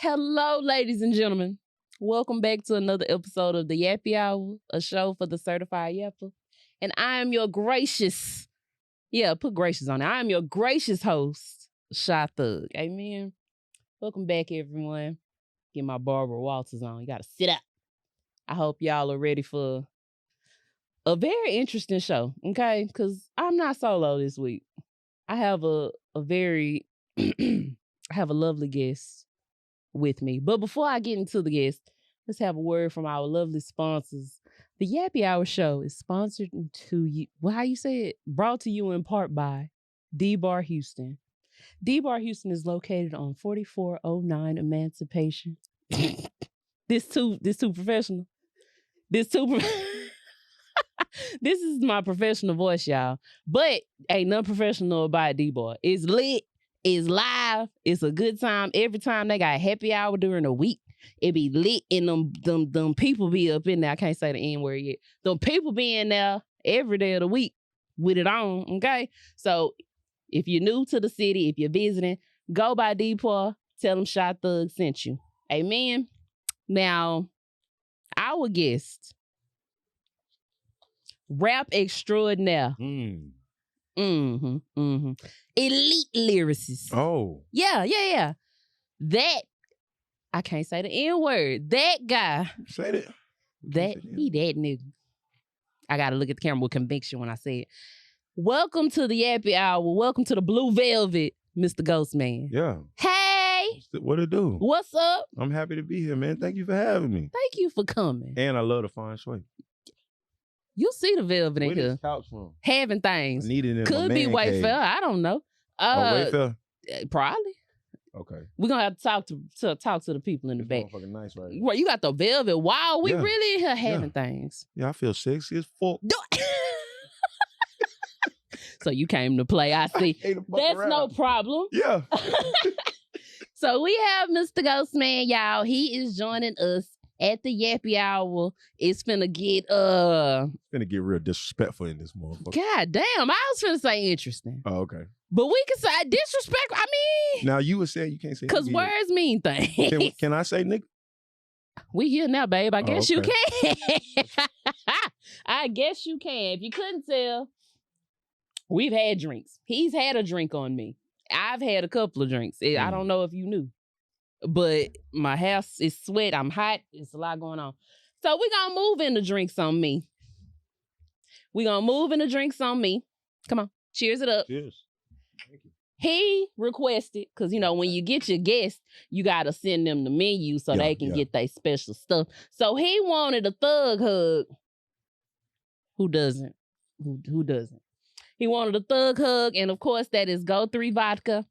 Hello, ladies and gentlemen. Welcome back to another episode of the Yappy Hour, a show for the certified yapper. And I am your gracious, put gracious on it. I am your gracious host, Shy Thug. Amen. Welcome back, everyone. Get my Barbara Walters on. You got to sit up. I hope y'all are ready for a very interesting show, okay? Because I'm not solo this week. I have a very, I have a lovely guest with me. But before I get into the guest, let's have a word from our lovely sponsors. The Yappy Hour show is sponsored to you. Well, how you say it? Brought to you in part by D-Bar Houston. D-Bar Houston is located on 4409 Emancipation. This too professional. This is my professional voice, y'all. But ain't nothing professional about D-Bar. It's lit. It's live. It's a good time. Every time they got happy hour during the week, it be lit, and them people be up in there. I can't say the N word yet. Them people be in there every day of the week with it on, okay? So if you're new to the city, if you're visiting, go by D-Bar. Tell them Shy Thug sent you. Amen. Now, our guest, rap extraordinaire. Elite lyricist. Oh. Yeah. That, I can't say the N-word. That guy. Say that. He that nigga. I gotta look at the camera with conviction when I say it. Welcome to the Yappy Hour. Welcome to the Blue Velvet, Mr. Gauxstman. Yeah. Hey! What it do? What's up? I'm happy to be here, man. Thank you for having me. Thank you for coming. And I love the fine shui. You'll see the velvet in Where here. this couch from? Having things. I need it in Could my be man cave. Wayfair. I don't know. Wayfair? Probably. Okay. We're gonna have to talk to the people in the back. Motherfucking nice, right? Well, you got the velvet. Wow, we Yeah. really in here having things. Yeah, I feel sexy as fuck. So you came to play, I see. That's no problem. Yeah. So we have Mr. Gauxstman, y'all. He is joining us at the Yappy Hour. It's finna get real disrespectful in this motherfucker. God damn, I was finna say interesting. Oh, okay. But we can say disrespectful. I mean, Now you were saying you can't say because nigga words mean things. yet. Can I say nigga? We here now, babe. I guess you okay. can. I guess you can. If you couldn't tell, we've had drinks. He's had a drink on me. I've had a couple of drinks. I don't know if you knew. But my house is sweat. I'm hot. It's a lot going on. So we're going to move into drinks on me. Come on. Cheers it up. Cheers. Thank you. He requested, because, when you get your guests, you got to send them the menu so they can get their special stuff. So he wanted a thug hug. Who doesn't? Who doesn't? He wanted a thug hug, and of course, that is Go 3 vodka.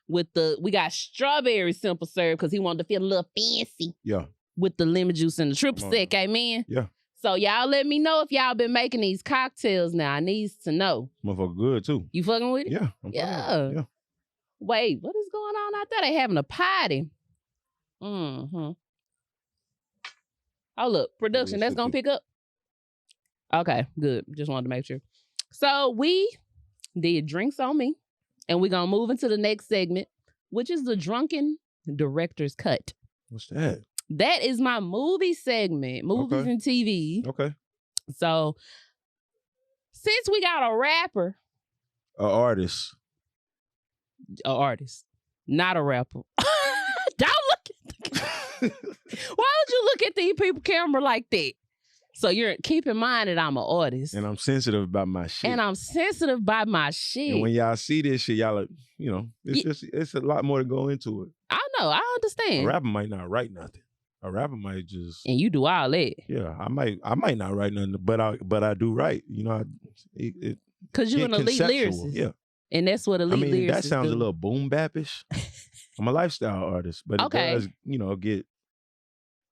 We got strawberry simple serve because he wanted to feel a little fancy. Yeah. With the lemon juice and the triple sec, amen? Yeah. So y'all let me know if y'all been making these cocktails now. I need to know. Motherfucker good too. You fucking with it? Yeah. Yeah. Wait, what is going on out there? They having a party. Oh, look, production, that's gonna pick up. Okay, good. Just wanted to make sure. So we did drinks on me, and we're going to move into the next segment, which is the Drunken Director's Cut. What's that? That is my movie segment, movies and TV. Okay. So since we got a rapper. An artist. Not a rapper. Don't look at Why would you look at these people camera like that? So keep in mind that I'm an artist. And I'm sensitive about my shit. And when y'all see this shit, y'all it's a lot more to go into it. I know, I understand. A rapper might not write nothing. A rapper might just. And you do all that. Yeah, I might not write nothing, but I do write. Because you're an elite lyricist. Yeah. And that's what elite lyricists that sounds do. a little boom bappish. I'm a lifestyle artist, but it does, get.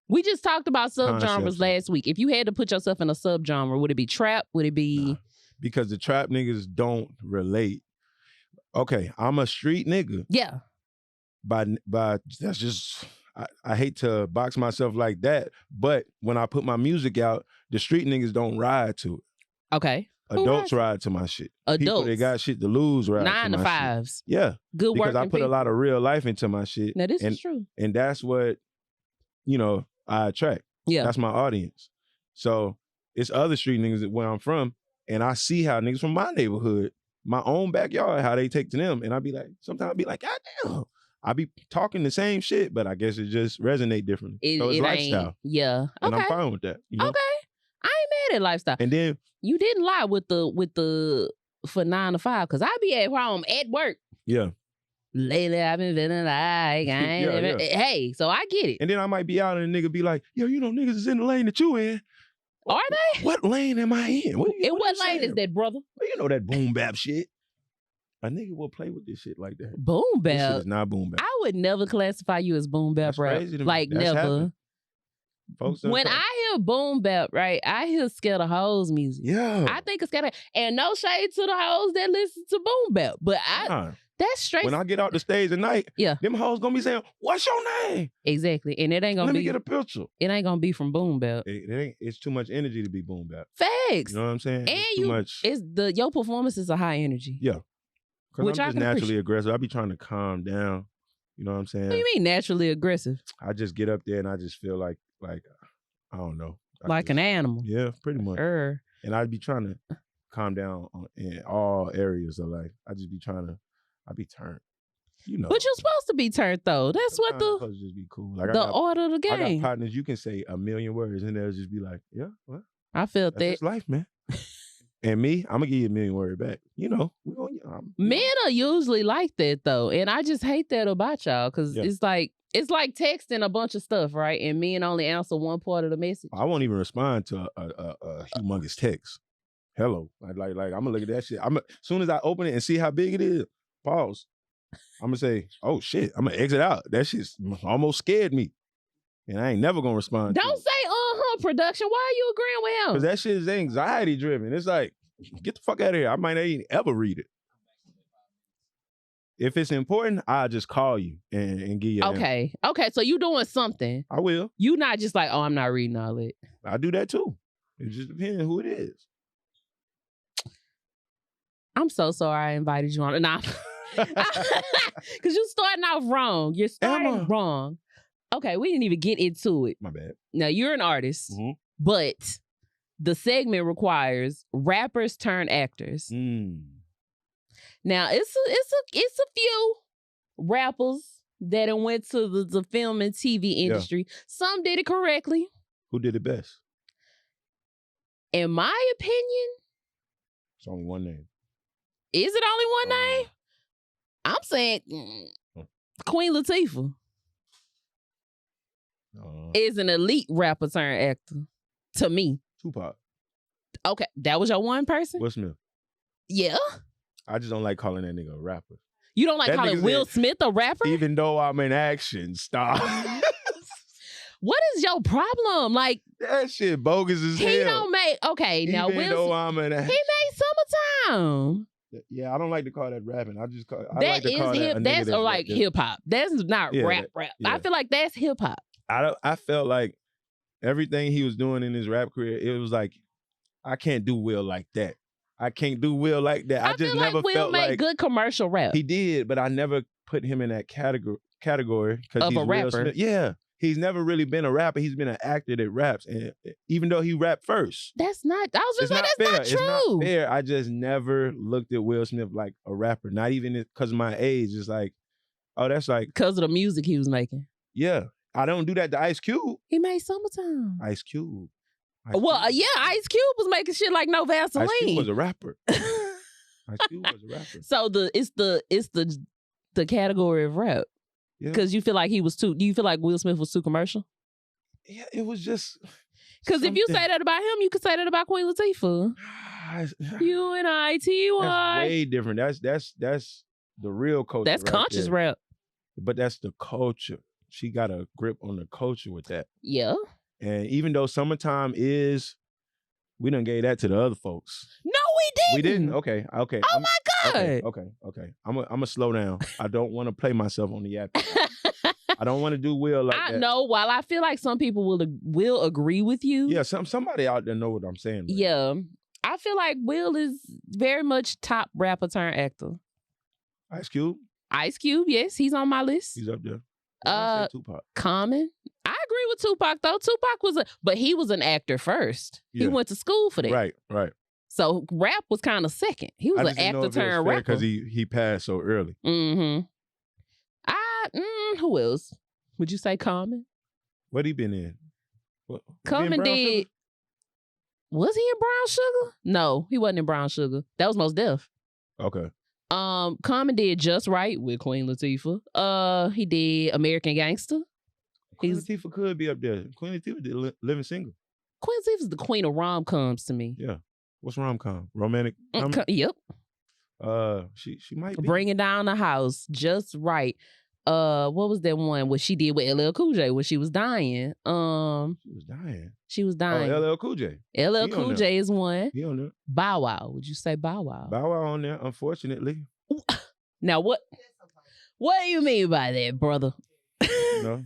We just talked about subgenres Concepts. last week. If you had to put yourself in a subgenre, would it be trap? Would it be... Nah, because the trap niggas don't relate. Okay, I'm a street nigga. Yeah. By that's just... I hate to box myself like that, but when I put my music out, the street niggas don't ride to it. Okay. Adults ride to my shit. Adults. People that got shit to lose ride 9 to to my 5s. shit. Yeah. Good work. Because I put a lot of real life into my shit. Now, this is true. And that's what, I attract. Yeah. That's my audience. So it's other street niggas where I'm from, and I see how niggas from my neighborhood, my own backyard, how they take to them. And sometimes I be like, God damn. I be talking the same shit, but I guess it just resonate differently. So it's lifestyle. Yeah. And I'm fine with that. Okay. I ain't mad at lifestyle. And then you didn't lie with the for 9 to 5, because I be at home at work. Yeah. Lately I've been feeling like I ain't Hey, so I get it. And then I might be out and a nigga be like, yo, niggas is in the lane that you in. Are they? What lane am I in? What lane is that, brother? Well, that boom bap shit. A nigga will play with this shit like that. Boom bap? This shit is not boom bap. I would never classify you as boom bap, rap. Like, never. When I hear boom bap, right, I hear Scatter Hoes music. Yeah. I think it's Scatter. And no shade to the hoes that listen to boom bap. But that's straight. When I get out the stage at night, them hoes gonna be saying, what's your name? Exactly. And it ain't gonna Let me get a picture. It ain't gonna be from boom bap. It's too much energy to be boom bap. Facts. You know what I'm saying? And your performance is a high energy. Yeah. Because I'm just naturally aggressive. I be trying to calm down. You know what I'm saying? What do you mean naturally aggressive? I just get up there and I just feel like I don't know. An animal. Yeah, pretty much. And I'd be trying to calm down in all areas of life. I just be I be turned. But you're supposed to be turned though. That's what supposed to just be cool. Like the order of the game. I got partners, you can say a million words and they'll just be like, yeah, well. I felt that. That's life, man. And me, I'm gonna give you a million words back. Men are usually like that though, and I just hate that about y'all because it's like texting a bunch of stuff, right? And men only answer one part of the message. I won't even respond to a humongous text. Hello, like I'm gonna look at that shit. As soon as I open it and see how big it is, pause. I'm gonna say, oh shit, I'm gonna exit out. That shit's almost scared me, and I ain't never gonna respond. Don't say production. Why are you agreeing with him? Because that shit is anxiety driven. It's like, get the fuck out of here. I might not even ever read it. If it's important, I'll just call you and give you Okay. Okay, so you doing something. I will. You not just like, oh, I'm not reading all that. I do that too. It just depends who it is. I'm so sorry I invited you on. Nah. Because you starting off wrong. You're starting wrong. Okay, we didn't even get into it. My bad. Now, you're an artist, but the segment requires rappers turn actors. Now, it's a few rappers that went to the film and TV industry. Yeah. Some did it correctly. Who did it best? In my opinion, it's only one name. Is it only one name? I'm saying Queen Latifah is an elite rapper turned actor to me. Tupac. Okay, that was your one person? Will Smith. Yeah. I just don't like calling that nigga a rapper. You don't like calling Will Smith a rapper? Even though I'm an action star. What is your problem? Like, that shit bogus as hell. He don't make, okay, now Will Smith, he made Summertime. Yeah, I don't like to call that rapping. I just call that's like hip hop. That's not rap. Yeah. I feel like that's hip hop. I felt like everything he was doing in his rap career, it was like, I can't do Will like that. I can't do Will like that. I just never Will felt made good commercial rap. He did, but I never put him in that category because he's a rapper. Will Smith. Yeah. He's never really been a rapper. He's been an actor that raps, and even though he rapped first. That's not. I was just saying that's fair. Not true. It's not fair. I just never looked at Will Smith like a rapper. Not even because of my age. It's like, oh, that's like because of the music he was making. Yeah, I don't do that to Ice Cube. He made Summertime. Ice Cube. Yeah, Ice Cube was making shit like No Vaseline. Ice Cube was a rapper. Ice Cube was a rapper. So it's the category of rap. Because you feel like he was too. Do you feel like Will Smith was too commercial? Yeah, it was just. Because if you say that about him, you could say that about Queen Latifah. UNITY. That's way different. That's the real culture. That's right conscious there. Rap. But that's the culture. She got a grip on the culture with that. Yeah. And even though Summertime is, we done gave that to the other folks. No, we didn't. We didn't? Okay. Oh my God. Okay. I'm gonna slow down. I don't want to play myself on the Yappy. I don't want to do Will like that. I know. While I feel like some people will agree with you. Yeah, somebody out there know what I'm saying. Yeah. I feel like Will is very much top rapper turned actor. Ice Cube. Ice Cube, yes, he's on my list. He's up there. Tupac. Common. I agree with Tupac though. Tupac but he was an actor first. Yeah. He went to school for that. Right. So rap was kind of second. He was an actor turned rapper because he passed so early. Mm-hmm. Who else? Would you say Common? What he been in? Common did. Was he in Brown Sugar? No, he wasn't in Brown Sugar. That was Mos Def. Okay. Common did Just Right with Queen Latifah. He did American Gangster. Queen Latifah could be up there. Queen Latifah did Living Single. Queen Latifah's the queen of rom-coms to me. Yeah. What's rom-com? Romantic? Yep. She might be. Bringing Down the House. Just Right. What was that one what she did with LL Cool J when she was dying? She was dying. Oh, LL Cool J. LL Cool J is one. He on there. Bow Wow. Would you say Bow Wow? Bow Wow on there, unfortunately. Now what do you mean by that, brother? No,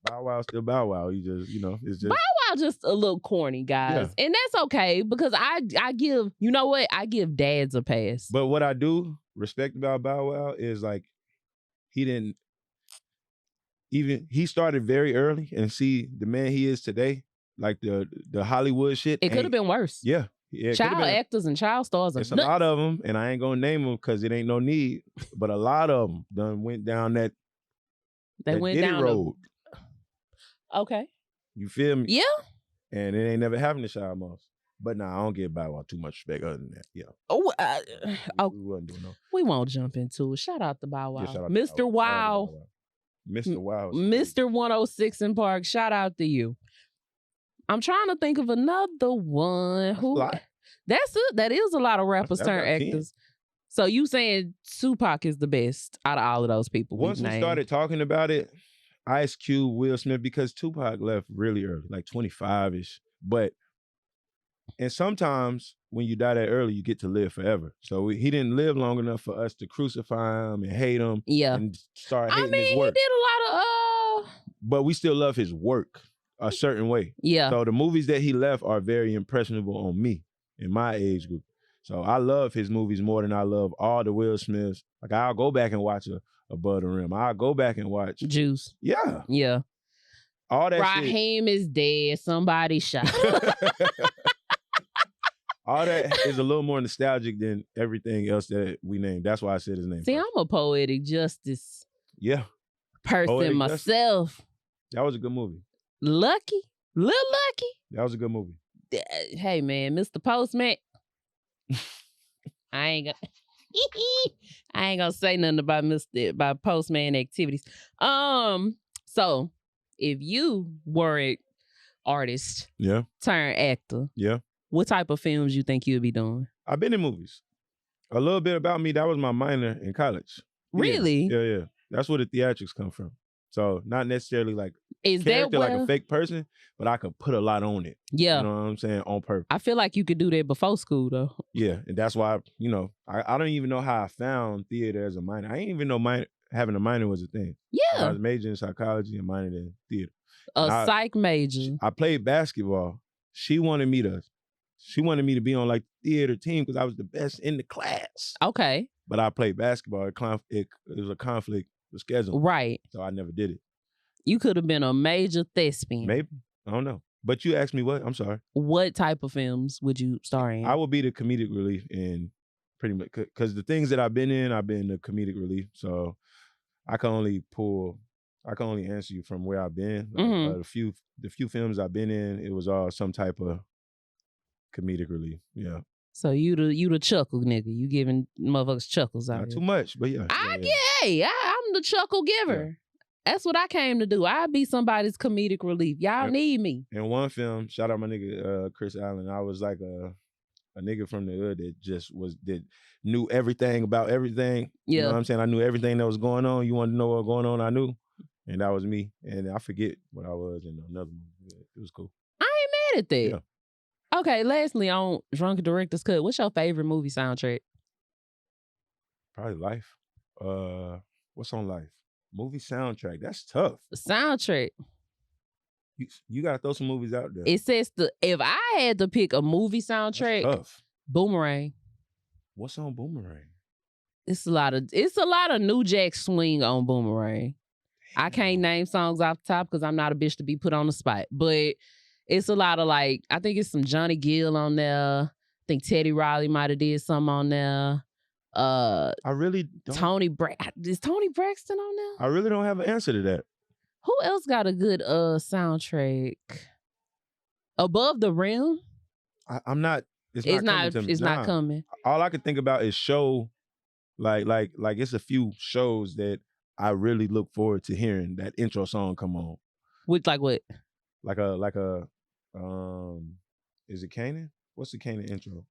Bow Wow still Bow Wow. He just, it's just Bow Wow just a little corny, guys. Yeah. And that's okay because I give, you know what? I give dads a pass. But what I do respect about Bow Wow is like he started very early and see the man he is today, like the Hollywood shit. It could have been worse. Yeah. Child actors and child stars are It's a lot of them, and I ain't gonna name them because it ain't no need, but a lot of them done went down that road. Okay. You feel me? Yeah. And it ain't never happened to Shia Moss. But nah, I don't give Bow Wow too much respect other than that. Yeah. We wasn't doing no. We won't jump into it. Shout out to Bow Wow. Yeah, Mr. Wow. Mr. Wow. Mr. 106 in Park. Shout out to you. I'm trying to think of another one. That is a lot of rappers turned actors. So you saying Tupac is the best out of all of those people? Once we started talking about it, Ice Cube, Will Smith, because Tupac left really early, like 25-ish. And sometimes when you die that early, you get to live forever. So he didn't live long enough for us to crucify him and hate him. Yeah. And start hating his work. He did a lot of But we still love his work a certain way. Yeah. So the movies that he left are very impressionable on me in my age group. So I love his movies more than I love all the Will Smiths. Like I'll go back and watch Above the Rim. I'll go back and watch Juice. Yeah. Yeah. All that Raheem shit. Is dead. Somebody shot. All that is a little more nostalgic than everything else that we named. That's why I said his name. See, I'm a poetic justice person Poetic myself. Justice. That was a good movie. Lucky? Little Lucky? That was a good movie. Hey, man, Mr. Postman. I ain't gonna say nothing about Postman activities. So if you were an artist, turn actor, what type of films you think you'd be doing? I've been in movies. A little bit about me. That was my minor in college. Really? Yeah. That's where the theatrics come from. So not necessarily like is that like a fake person, but I could put a lot on it. Yeah. You know what I'm saying? On purpose. I feel like you could do that before school though. Yeah. And that's why, I don't even know how I found theater as a minor. I didn't even know having a minor was a thing. Yeah. I was majoring in psychology and minored in theater. Psych major. I played basketball. She wanted me to be on like the theater team because I was the best in the class. Okay. But I played basketball. It was a conflict with schedule. Right. So I never did it. You could have been a major thespian. Maybe. I don't know. But you asked me what? I'm sorry. What type of films would you star in? I would be the comedic relief in pretty much, because the things that I've been the comedic relief. So I can only answer you from where I've been. Like, the few films I've been in, it was all some type of comedic relief. Yeah. So you the chuckle nigga. You giving motherfuckers chuckles out Not here. too much, but yeah. I'm the chuckle giver. Yeah. That's what I came to do. I'd be somebody's comedic relief. Y'all need me. In one film, shout out my nigga Chris Allen. I was like a nigga from the hood that knew everything about everything. Yeah. You know what I'm saying? I knew everything that was going on. You wanted to know what was going on, I knew. And that was me. And I forget what I was in another movie. It was cool. I ain't mad at that. Yeah. Okay, lastly on Drunken Director's Cut, what's your favorite movie soundtrack? Probably Life. What's on Life? Movie soundtrack. That's tough. The soundtrack. You gotta throw some movies out there. It says if I had to pick a movie soundtrack, That's tough. Boomerang. What's on Boomerang? It's a lot of New Jack swing on Boomerang. I can't name songs off the top because I'm not a bitch to be put on the spot. But it's a lot of like, I think it's some Johnny Gill on there. I think Teddy Riley might have did some on there. I really don't. Is Tony Braxton on there? I really don't have an answer to that. Who else got a good soundtrack? Above the Rim? I'm not. It's not coming. All I can think about is show, like it's a few shows that I really look forward to hearing that intro song come on. With like what? Like a is it Kanan? What's the Kanan intro?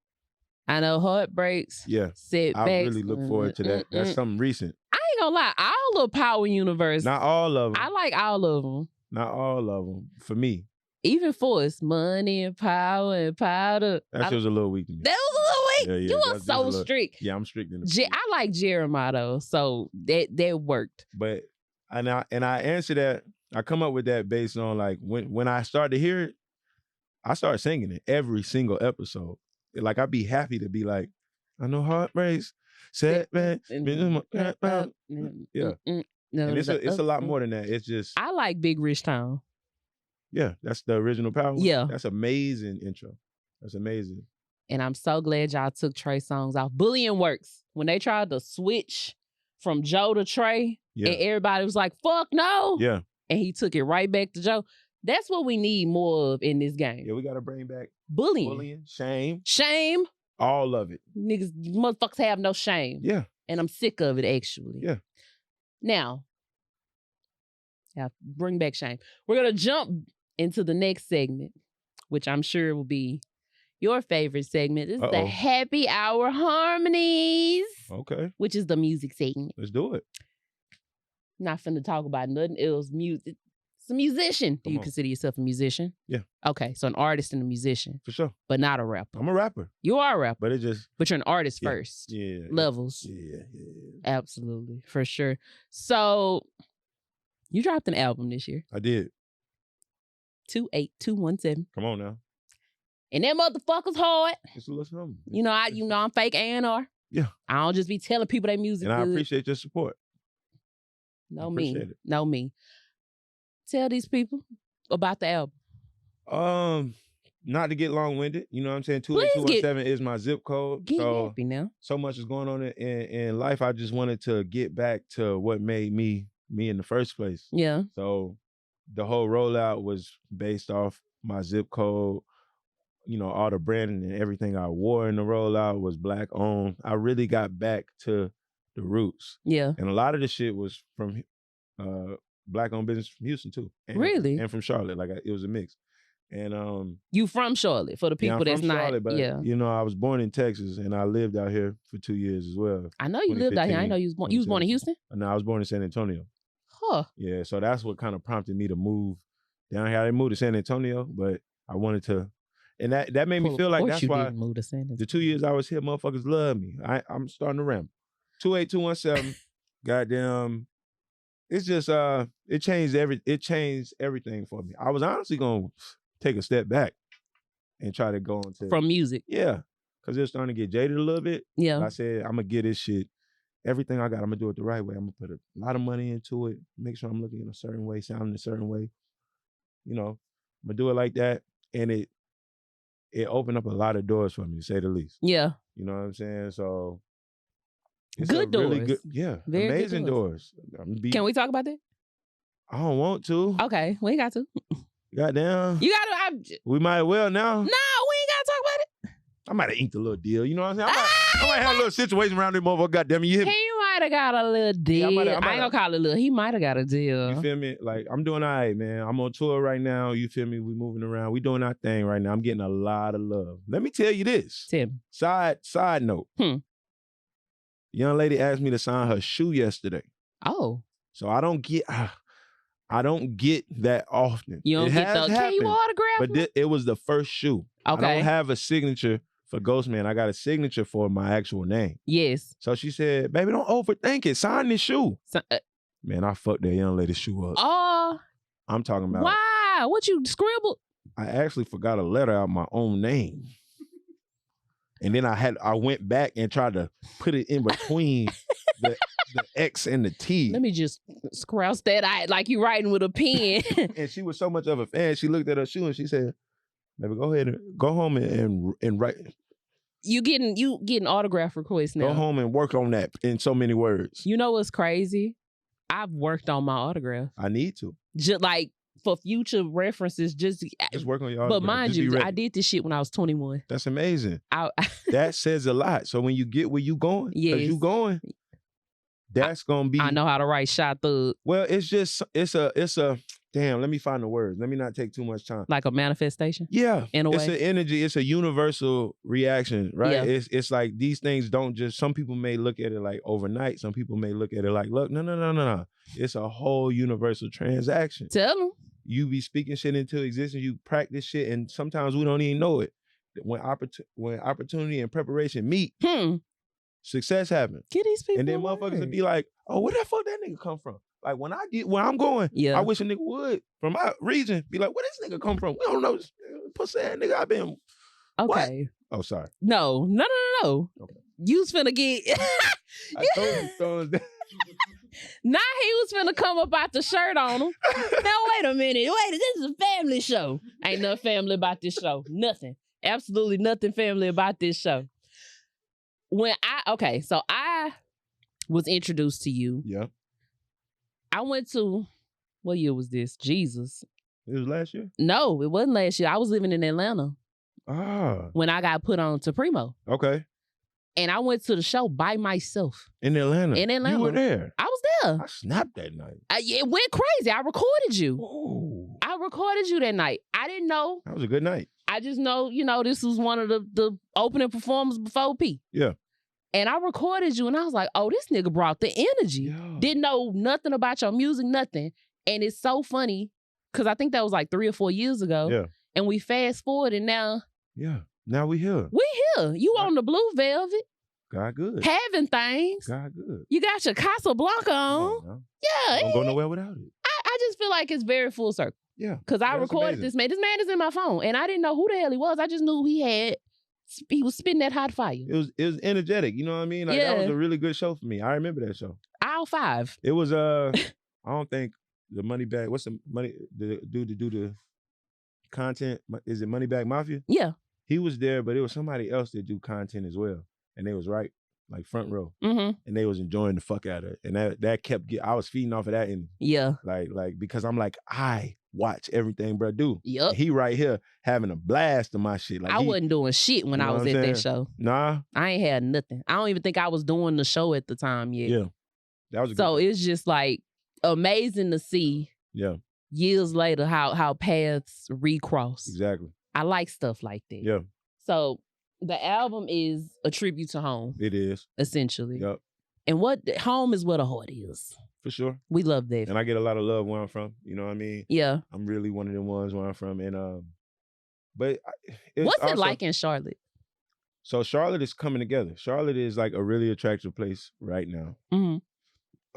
I know Heartbreaks. Yeah. Setbacks. I really look forward to that. That's something recent. I ain't gonna lie, all of Power Universe. Not all of them. I like all of them. Not all of them. For me. Even Force, Money and Power and Powder. That shit was a little weak to me. That was a little weak. Yeah, you are so strict. Yeah, I'm strict in I like Jeremiah though, so that worked. But and I answer that. I come up with that based on like when I start to hear it, I start singing it every single episode. Like I'd be happy to be like, I know heartbreaks, setbacks, yeah. And it's a lot more than that. It's just I like Big Rich Town. Yeah, that's the original Power. Yeah. That's amazing intro. That's amazing. And I'm so glad y'all took Trey songs off. Bullying Works. When they tried to switch from Joe to Trey, and everybody was like, fuck no. Yeah. And he took it right back to Joe. That's what we need more of in this game. Yeah, we got to bring back bullying, shame, all of it. Niggas, motherfuckers have no shame. Yeah. And I'm sick of it, actually. Yeah. Now, bring back shame. We're going to jump into the next segment, which I'm sure will be your favorite segment. This is the Happy Hour Harmonies. Okay. Which is the music segment. Let's do it. Not finna talk about nothing else. Music. It's a musician. Do you consider yourself a musician? Yeah. Okay, so an artist and a musician. For sure. But not a rapper. I'm a rapper. You are a rapper. But you're an artist first. Yeah. Levels. Yeah. Absolutely. For sure. So, you dropped an album this year. I did. 28217. Come on now. And that motherfucker's hard. It's a little something. You know, I'm fake A&R. Yeah. I don't just be telling people their music and good. I appreciate your support. Know me. Tell these people about the album. Not to get long-winded. You know what I'm saying? 28217 is my zip code. Get happy now. So much is going on in life. I just wanted to get back to what made me in the first place. Yeah. So the whole rollout was based off my zip code. You know, all the branding and everything I wore in the rollout was Black owned. I really got back to the roots. Yeah. And a lot of the shit was from Black owned business from Houston too. Really? And from Charlotte. Like it was a mix. And you from Charlotte for the people that's not. Charlotte, but you know, I was born in Texas and I lived out here for 2 years as well. I know you lived out here. I know you was born. You was born in Houston? No, I was born in San Antonio. Huh. Yeah, so that's what kind of prompted me to move down here. I didn't move to San Antonio, but I wanted to, and that made me feel like that's why the 2 years I was here, motherfuckers love me. I'm starting to ramble. 28217, goddamn. It's just it changed everything for me. I was honestly gonna take a step back and try to go into from music. Yeah, because it was starting to get jaded a little bit. Yeah, but I said I'm gonna get this shit. Everything I got, I'm gonna do it the right way. I'm gonna put a lot of money into it. Make sure I'm looking in a certain way, sounding a certain way. You know, I'm gonna do it like that, and it opened up a lot of doors for me, to say the least. Yeah, you know what I'm saying. So it's good doors, really good, very amazing doors. Can we talk about that? I don't want to. Okay, we ain't got to. Goddamn, you gotta. We might well now. No, we ain't gotta talk about it. I might have inked a little deal. You know what I'm saying? I might have a little situation around this motherfucker. Goddamn it, you hit me. He might have got a little deal. I ain't gonna call it little. He might have got a deal. You feel me? Like, I'm doing all right, man. I'm on tour right now. You feel me? We moving around. We doing our thing right now. I'm getting a lot of love. Let me tell you this. Tim. Side note. Young lady asked me to sign her shoe yesterday. Oh. So I don't get that often. You don't get the, can you autograph? But it was the first shoe. Okay. I don't have a signature for Gauxstman. I got a signature for my actual name. Yes. So she said, baby, don't overthink it. Sign this shoe. Man, I fucked that young lady's shoe up. Oh. I'm talking about. Why? God, what you scribbled? I actually forgot a letter out my own name. And then I went back and tried to put it in between the X and the T. Let me just scrouse that out like you writing with a pen. And she was so much of a fan. She looked at her shoe and she said, "Baby, go ahead and go home and write." You getting autograph requests now. Go home and work on that in so many words. You know what's crazy? I've worked on my autograph. I need to. Just like for future references, just work on your autograph. But mind you, I did this shit when I was 21. That's amazing. That says a lot. So when you get where you going, because you going, that's gonna be. I know how to write shot thug. Well, it's a damn. Let me find the words. Let me not take too much time. Like a manifestation. Yeah, in a way. It's an energy. It's a universal reaction, right? Yeah. It's like these things don't just. Some people may look at it like overnight. Some people may look at it like, look, no. It's a whole universal transaction. Tell them. You be speaking shit into existence. You practice shit, and sometimes we don't even know it. When opportunity and preparation meet, success happens. Get these people. And then motherfuckers would be like, "Oh, where the fuck that nigga come from?" Like when I get where I'm going, I wish a nigga would from my region be like, "Where this nigga come from?" We don't know this pussy ass nigga. I've been okay. What? Oh, sorry. No. Okay. You was finna get. I told you thumbs down. Now he was finna come up out the shirt on him. Now wait a minute. This is a family show. Ain't nothing family about this show. Nothing. Absolutely nothing family about this show. So I was introduced to you. Yeah. I went to, what year was this? Jesus. It was last year? No, it wasn't last year. I was living in Atlanta. When I got put on to Primo. Okay. And I went to the show by myself. In Atlanta? You were there? I was there. I snapped that night. It went crazy. I recorded you. Ooh. I recorded you that night. I didn't know. That was a good night. I just know, this was one of the opening performers before P. Yeah. And I recorded you and I was like, oh, this nigga brought the energy. Yeah. Didn't know nothing about your music, nothing. And it's so funny because I think that was like 3 or 4 years ago. Yeah. And we fast forward and now. Yeah. Now we here. We here. You on the blue velvet. God good. Having things. God good. You got your Casablanca on. No. Yeah. Don't go nowhere without it. I just feel like it's very full circle. Yeah. Because I recorded this man. This man is in my phone. And I didn't know who the hell he was. I just knew he was spitting that hot fire. It was energetic. You know what I mean? Like that was a really good show for me. I remember that show. Aisle 5. It was I don't think the Money Bag. What's the money? The dude to do the content? Is it Money Bag Mafia? Yeah. He was there, but it was somebody else that do content as well, and they was right like front row, and they was enjoying the fuck out of it, and that kept I was feeding off of that, and like because I'm like I watch everything bro do. Yep. He right here having a blast of my shit. Like I wasn't doing shit when I was at that show. Nah, I ain't had nothing. I don't even think I was doing the show at the time yet. Yeah, that was so it's just like amazing to see. Yeah. Years later, how paths recross. Exactly. I like stuff like that. Yeah. So the album is a tribute to home. It is. Essentially. Yep. And home is what a heart is. For sure. We love that. And I get a lot of love where I'm from. You know what I mean? Yeah. I'm really one of them ones where I'm from. And but what's it like in Charlotte? So Charlotte is coming together. Charlotte is like a really attractive place right now. Mm-hmm.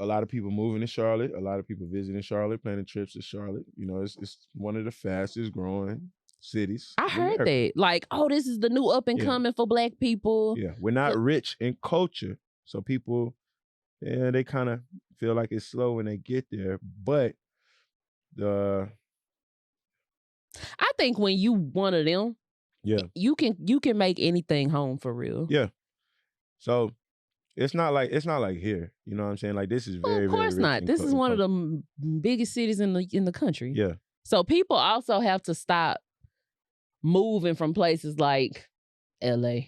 A lot of people moving to Charlotte. A lot of people visiting Charlotte, planning trips to Charlotte. You know, it's one of the fastest growing cities. I heard that. Like, oh, this is the new up and coming for Black people. Yeah, we're not rich in culture. So people, they kind of feel like it's slow when they get there. But I think when you one of them, you can make anything home for real. Yeah. So it's not like here. You know what I'm saying? Like this is very, of course very not. This is one of the biggest cities in the country. Yeah. So people also have to stop moving from places like LA,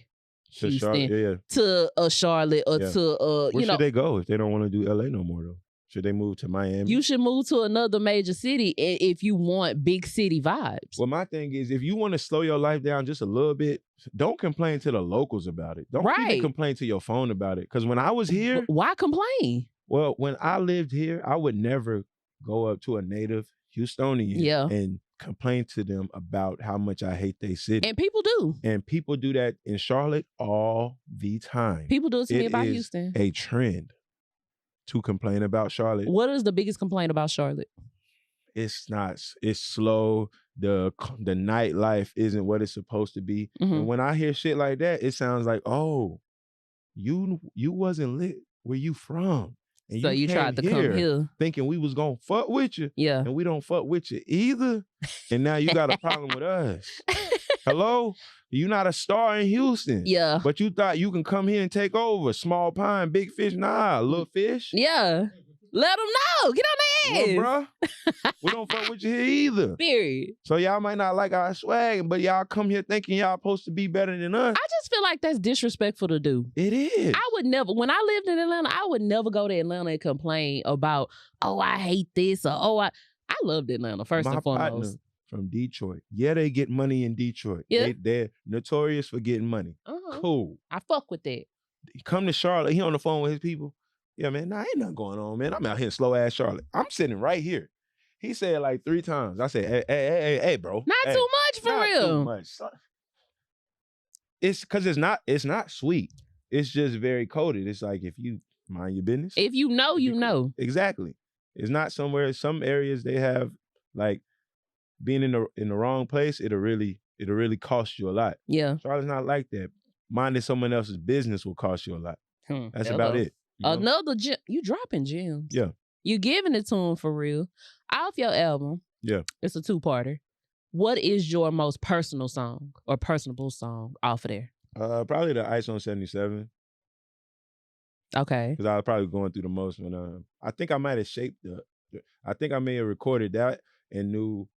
Houston, to Charlotte or to Where should they go if they don't want to do LA no more though? Should they move to Miami? You should move to another major city if you want big city vibes. Well, my thing is, if you want to slow your life down just a little bit, don't complain to the locals about it. Don't even complain to your phone about it. Because when I was here... Why complain? Well, when I lived here, I would never go up to a native Houstonian and complain to them about how much I hate their city. And people do. And people do that in Charlotte all the time. People do it to me about Houston. It is a trend to complain about Charlotte. What is the biggest complaint about Charlotte? it's not. It's slow. The nightlife isn't what it's supposed to be. And when I hear shit like that, it sounds like, oh, you wasn't lit where you from. And So you tried to come here thinking we was gonna fuck with you. Yeah. And we don't fuck with you either. And now you got a problem with us. Hello? You not a star in Houston. Yeah. But you thought you can come here and take over. Small pine, big fish. Nah, little fish. Yeah. Let them know. Get on their ass. Look, bro, we don't fuck with you here either. Period. So y'all might not like our swag, but y'all come here thinking y'all supposed to be better than us. I just feel like that's disrespectful to do. It is. I would never, when I lived in Atlanta, I would never go to Atlanta and complain about, oh, I hate this, or oh, I loved Atlanta, first and foremost. Partner from Detroit. Yeah, they get money in Detroit. Yeah. They're notorious for getting money. Cool. I fuck with that. Come to Charlotte, he on the phone with his people. Yeah, man, ain't nothing going on, man. I'm out here in slow-ass Charlotte. I'm sitting right here. He said like 3 times. I said, hey, bro. Not too much for real. Not too much. It's because it's not sweet. It's just very coded. It's like if you mind your business. If you know, you know. Exactly. It's not somewhere, some areas they have like being in the wrong place, it'll really cost you a lot. Yeah. Charlotte's not like that. Minding someone else's business will cost you a lot. That's about it. Another gem. You dropping gems. Yeah. You giving it to them for real. Off your album. Yeah. It's a 2-parter. What is your most personal song or personable song off of there? Probably the Ice on 77. Okay. Because I was probably going through the most when I think I might have shaped I think I may have recorded that and knew,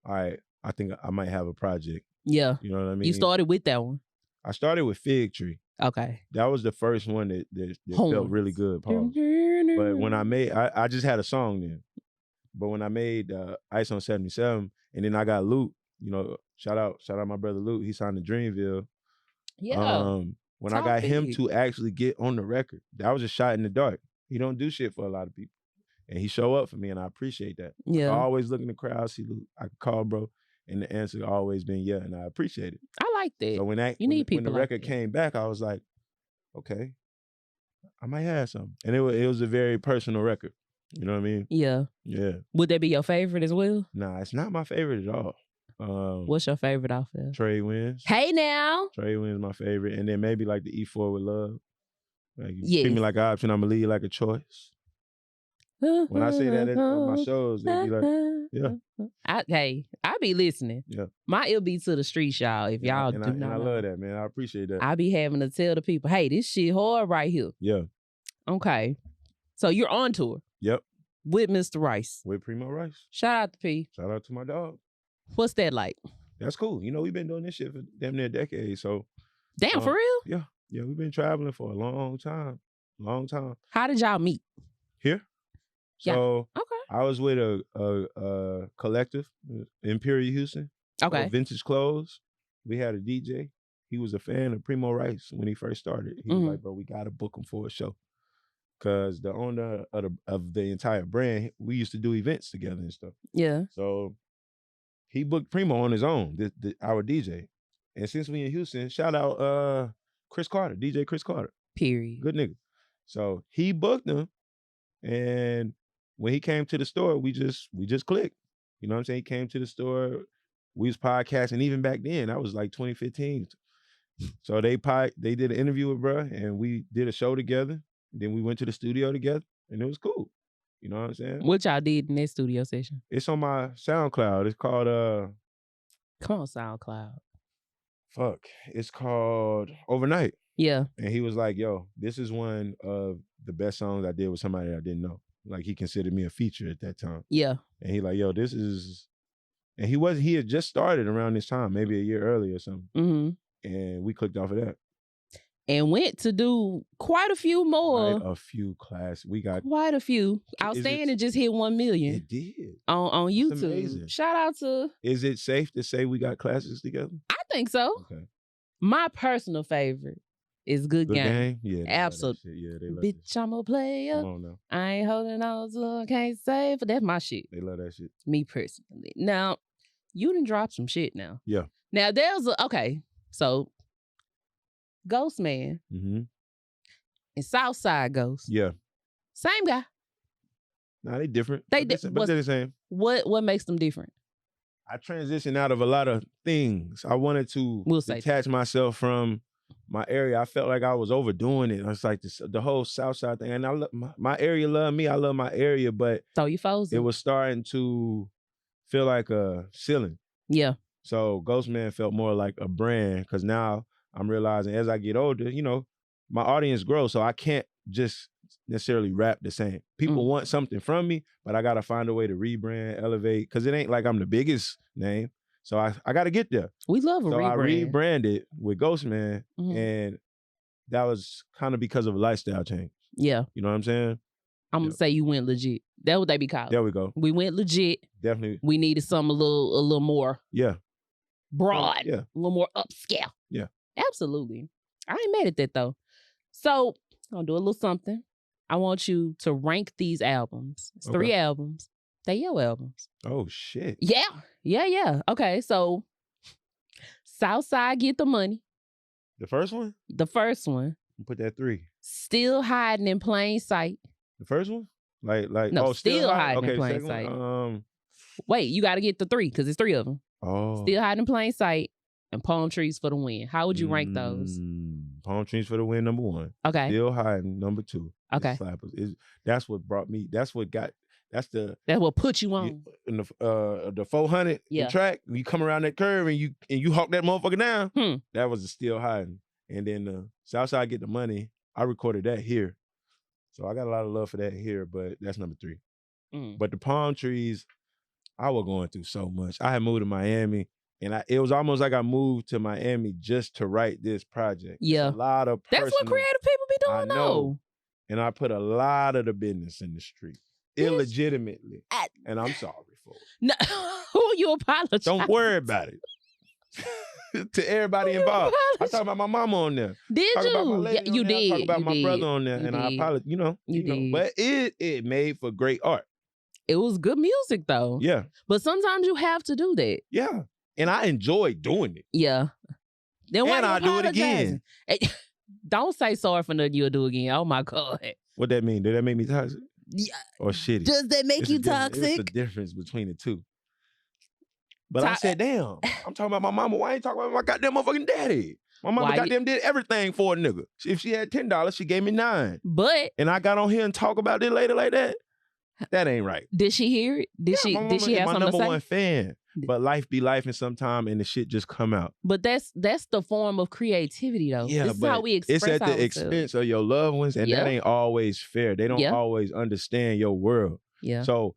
all right, I think I might have a project. Yeah. You know what I mean? You started with that one. I started with Fig Tree. Okay. That was the first one that felt really good, Paul. But when I just had a song then. But when I made Ice on 77, and then I got Luke, you know, shout out my brother Luke, he signed to Dreamville. Yeah. When I got him to actually get on the record, that was a shot in the dark. He don't do shit for a lot of people. And he show up for me, and I appreciate that. Yeah. I always look in the crowd, see Luke, I could call, bro. And the answer always been yeah, and I appreciate it. I like that. So when the record came back, I was like, okay, I might have something. And it was a very personal record. You know what I mean? Yeah. Yeah. Would that be your favorite as well? Nah, it's not my favorite at all. What's your favorite off there? Trade Winds. Hey now. Trade Winds my favorite. And then maybe like the E4 with Love. Like you Yes. treat me like an option, I'ma lead you like a choice. When I say that on my shows, they be like, yeah. I be listening. Yeah. My ear be to the streets, y'all. If y'all do not and I love that, man. I appreciate that. I be having to tell the people, hey, this shit hard right here. Yeah. Okay. So you're on tour. Yep. With Mr. Rice. With Primo Rice. Shout out to P. Shout out to my dog. What's that like? That's cool. You know, we've been doing this shit for damn near a decade, so. Damn, for real? Yeah. Yeah, we've been traveling for a long time. Long time. How did y'all meet? Here. So okay. I was with a collective, Imperial Houston. Okay. Vintage Clothes. We had a DJ. He was a fan of Primo Rice when he first started. He was like, bro, we got to book him for a show. Because the owner of the entire brand, we used to do events together and stuff. Yeah. So he booked Primo on his own, our DJ. And since we in Houston, shout out Chris Carter, DJ Chris Carter. Period. Good nigga. So he booked him. And when he came to the store, we just clicked. You know what I'm saying? He came to the store. We was podcasting even back then. That was like 2015. So they did an interview with bruh, and we did a show together. Then we went to the studio together, and it was cool. You know what I'm saying? What y'all did in that studio session? It's on my SoundCloud. It's called Come on, SoundCloud. It's called Overnight. Yeah. And he was like, yo, this is one of the best songs I did with somebody I didn't know. Like, he considered me a feature at that time. Yeah. And he like, yo, this is... And he had just started around this time, maybe a year earlier or something. Mm-hmm. And we clicked off of that. And went to do quite a few more. Quite a few classes. We got... Quite a few. Outstanding just hit 1 million. It did. On YouTube. That's amazing. Shout out to... Is it safe to say we got classes together? I think so. Okay. My personal favorite is Good Game. Yeah. Absolutely. Yeah, they love Bitch, I'm a player. Come on now. I ain't holding on to I can't say, but that's my shit. They love that shit. Me personally. Now, you done dropped some shit now. Yeah. Now, so Gauxstman Mm-hmm. and Southside Ghost. Yeah. Same guy. Nah, they different. They but they're the same. What makes them different? I transitioned out of a lot of things. I wanted to detach myself from my area. I felt like I was overdoing it. It's like the whole South Side thing. And I my area loved me. I love my area, but so you froze it was starting to feel like a ceiling. Yeah. So Gauxstman felt more like a brand because now I'm realizing as I get older, you know, my audience grows. So I can't just necessarily rap the same. People want something from me, but I got to find a way to rebrand, elevate, because it ain't like I'm the biggest name. So I got to get there. We love a rebrand. So I rebranded with Gauxstman, and that was kind of because of a lifestyle change. Yeah. You know what I'm saying? I'm going to say you went legit. That's what they be called. There we go. We went legit. Definitely. We needed something a little more. Yeah. Broad. Yeah. A little more upscale. Yeah. Absolutely. I ain't mad at that though. So I'll do a little something. I want you to rank these albums. It's 3 albums. They your albums. Oh shit. Yeah. Okay, so Southside Get the Money. The first one? The first one. Put that 3. Still Hiding in Plain Sight. The first one? Like no, Still Hiding in Plain Sight. Wait, you got to get the 3 because it's 3 of them. Oh. Still Hiding in Plain Sight and Palm Trees for the Win. How would you rank those? Palm Trees for the Win, number 1. Okay. Still Hiding, number 2. Okay. That's what brought me. That's what put you on. In the 400 track. You come around that curve and you hawk that motherfucker down. That was the Still Hiding. And then Southside Get the Money. I recorded that here. So I got a lot of love for that here, but that's number 3. But the Palm Trees, I was going through so much. I had moved to Miami, and it was almost like I moved to Miami just to write this project. Yeah. It's a lot of That's what creative people be doing, I know. And I put a lot of the business in the street. Illegitimately. And I'm sorry for it. No, you apologize. Don't worry about it. To everybody involved. I talked about my mama on there. Did you? About my lady you on did. I talked about you my did. brother on there. You and did. I apologize. You did. But it made for great art. It was good music though. Yeah. But sometimes you have to do that. Yeah. And I enjoy doing it. Yeah. Then and I'll do it again. Don't say sorry for nothing you'll do again. Oh my God. What that mean? Did that make me toxic? Yeah. Or shitty? Does that make you toxic? It's the difference between the two. But I said, damn, I'm talking about my mama. Why ain't talking about my goddamn motherfucking daddy? My mama goddamn did everything for a nigga. If she had $10, she gave me $9. But and I got on here and talk about it later like that. That ain't right. Did she hear it? Did she have something to say? My number 1 fan. But life be life, and sometime and the shit just come out. But that's the form of creativity though. Yeah, this is how we express it's at ourselves. the expense of your loved ones, and that ain't always fair. They don't always understand your world. Yeah. So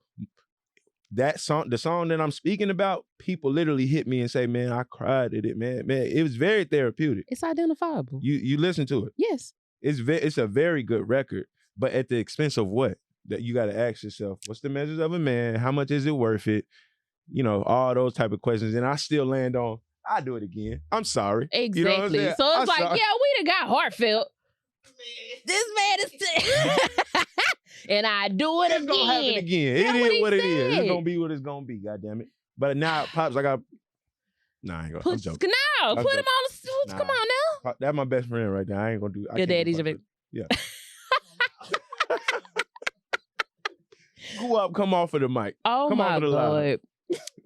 that song, the song that I'm speaking about, people literally hit me and say, "Man, I cried at it, man. It was very therapeutic. It's identifiable. You listen to it. Yes. It's a very good record, but at the expense of what? That you got to ask yourself, what's the measures of a man? How much is it worth it? You know, all those type of questions. And I still land on, I do it again. I'm sorry. Exactly. You know what I'm saying? So it's sorry. We done got heartfelt. This man is and I do it again. It's gonna happen again. It is what it is. It's gonna be what it's gonna be, goddammit. But now, Pops, I got I ain't gonna I'm joking. No, put him on the come on now. That's my best friend right there. I ain't gonna do your daddy's your big. Yeah. Go up, come off of the mic. Oh come my God. Line.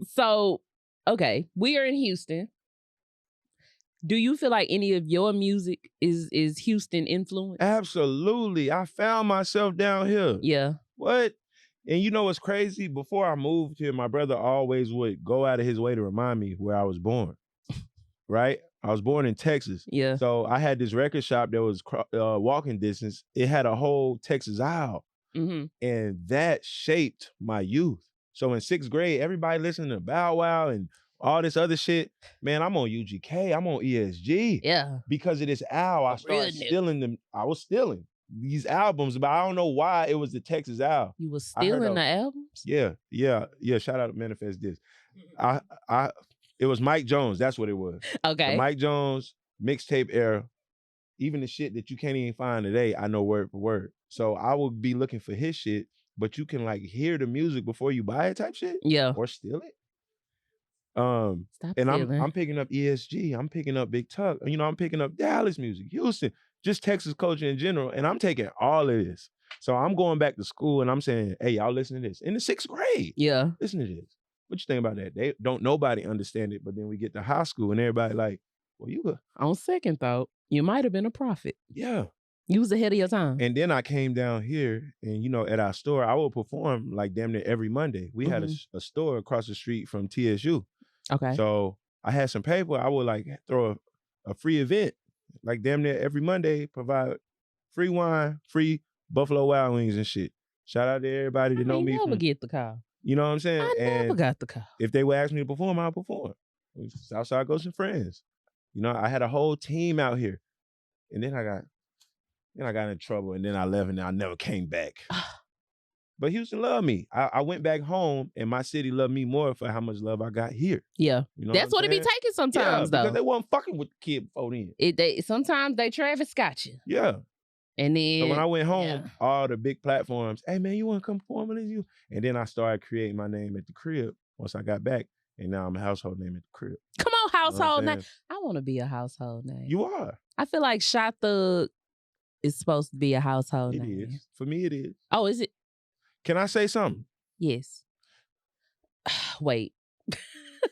So, okay, we are in Houston. Do you feel like any of your music is Houston influenced? Absolutely. I found myself down here. Yeah. What? And you know what's crazy? Before I moved here, my brother always would go out of his way to remind me where I was born. Right? I was born in Texas. Yeah. So I had this record shop that was walking distance. It had a whole Texas aisle. Mm-hmm. And that shaped my youth. So in 6th grade, everybody listening to Bow Wow and all this other shit. Man, I'm on UGK. I'm on ESG. Yeah. Because of this owl, I started stealing them. I was stealing these albums, but I don't know why it was the Texas owl. You was stealing the albums? Yeah. Shout out to Manifest This. It was Mike Jones. That's what it was. Okay. The Mike Jones mixtape era. Even the shit that you can't even find today, I know word for word. So I would be looking for his shit, but you can like hear the music before you buy it type shit. Yeah. Or steal it. I'm picking up ESG. I'm picking up Big Tuck. You know, I'm picking up Dallas music, Houston, just Texas culture in general. And I'm taking all of this. So I'm going back to school and I'm saying, hey, y'all listen to this. In the 6th grade. Yeah. Listen to this. What you think about that? They don't nobody understand it, but then we get to high school and everybody like, well, you On second thought, you might have been a prophet. yeah. You was ahead of your time. And then I came down here and, you know, at our store, I would perform like damn near every Monday. We had a store across the street from TSU. Okay. So I had some paper. I would like throw a free event, like damn near every Monday, provide free wine, free Buffalo Wild Wings and shit. Shout out to everybody that know me. I never get the call. You know what I'm saying? I never got the call. If they would ask me to perform, I'll perform. Southside Ghosts and Friends. You know, I had a whole team out here. And then I got in trouble and then I left and I never came back. But Houston loved me. I went back home and my city loved me more for how much love I got here. Yeah. You know That's what it be taking sometimes, though. Because they wasn't fucking with the kid before then. Sometimes they Travis Scott you. Yeah. And then so when I went home, all the big platforms, hey man, you want to come perform with you? And then I started creating my name at the crib once I got back. And now I'm a household name at the crib. Come on, household name. I want to be a household name. You are. I feel like Shot Thug is supposed to be a household name. It is. For me, it is. Oh, is it? Can I say something? Yes. Wait.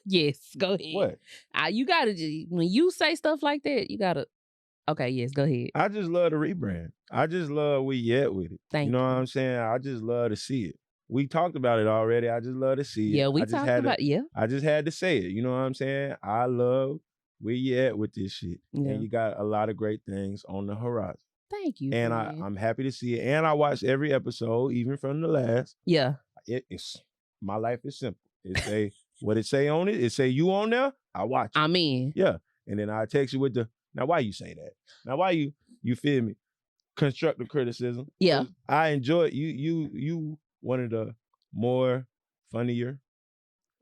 Yes, go ahead. What? You gotta, when you say stuff like that, you gotta, okay, yes, go ahead. I just love the rebrand. I just love where you at with it. Thank you. You know what I'm saying? I just love to see it. We talked about it already. I just love to see it. Yeah, we talked about it. Yeah. I just had to say it. You know what I'm saying? I love where you at with this shit. Yeah. And you got a lot of great things on the horizon. Thank you. And I'm happy to see it. And I watched every episode, even from the last. Yeah. It's my life is simple. It say what it say on it. It say you on there. I watch it. I'm in. Yeah. And then I text you with now why you say that? Now why you feel me? Constructive criticism. Yeah. I enjoy it. You one of the more funnier.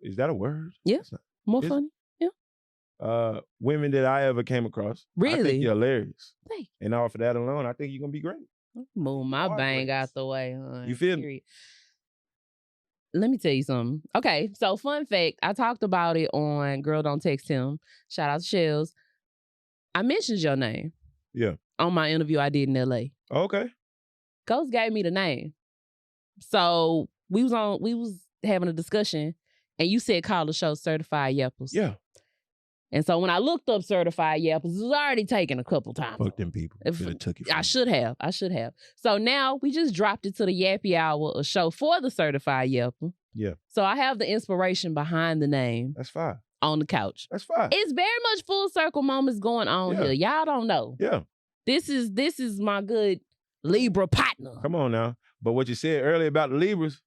Is that a word? Yeah. More funny. Yeah. Women that I ever came across. Really? I think you're hilarious. Thank you. And all for that alone, I think you're gonna be great. Move my bang out the way, huh? You feel me? Let me tell you something. Okay, so fun fact, I talked about it on Girl Don't Text Him. Shout out to Shells. I mentioned your name. Yeah. On my interview I did in LA. Okay. Ghost gave me the name. So we was having a discussion and you said call the show Certified Yappers. Yeah. And so when I looked up Certified Yappers, it was already taken a couple times. Fuck them people. Took it I should have. So now we just dropped it to the Yappy Hour, a show for the Certified Yapper. Yeah. So I have the inspiration behind the name. That's fine. On the couch. That's fine. It's very much full circle moments going on here. Y'all don't know. Yeah. This is my good Libra partner. Come on now. But what you said earlier about the Libras.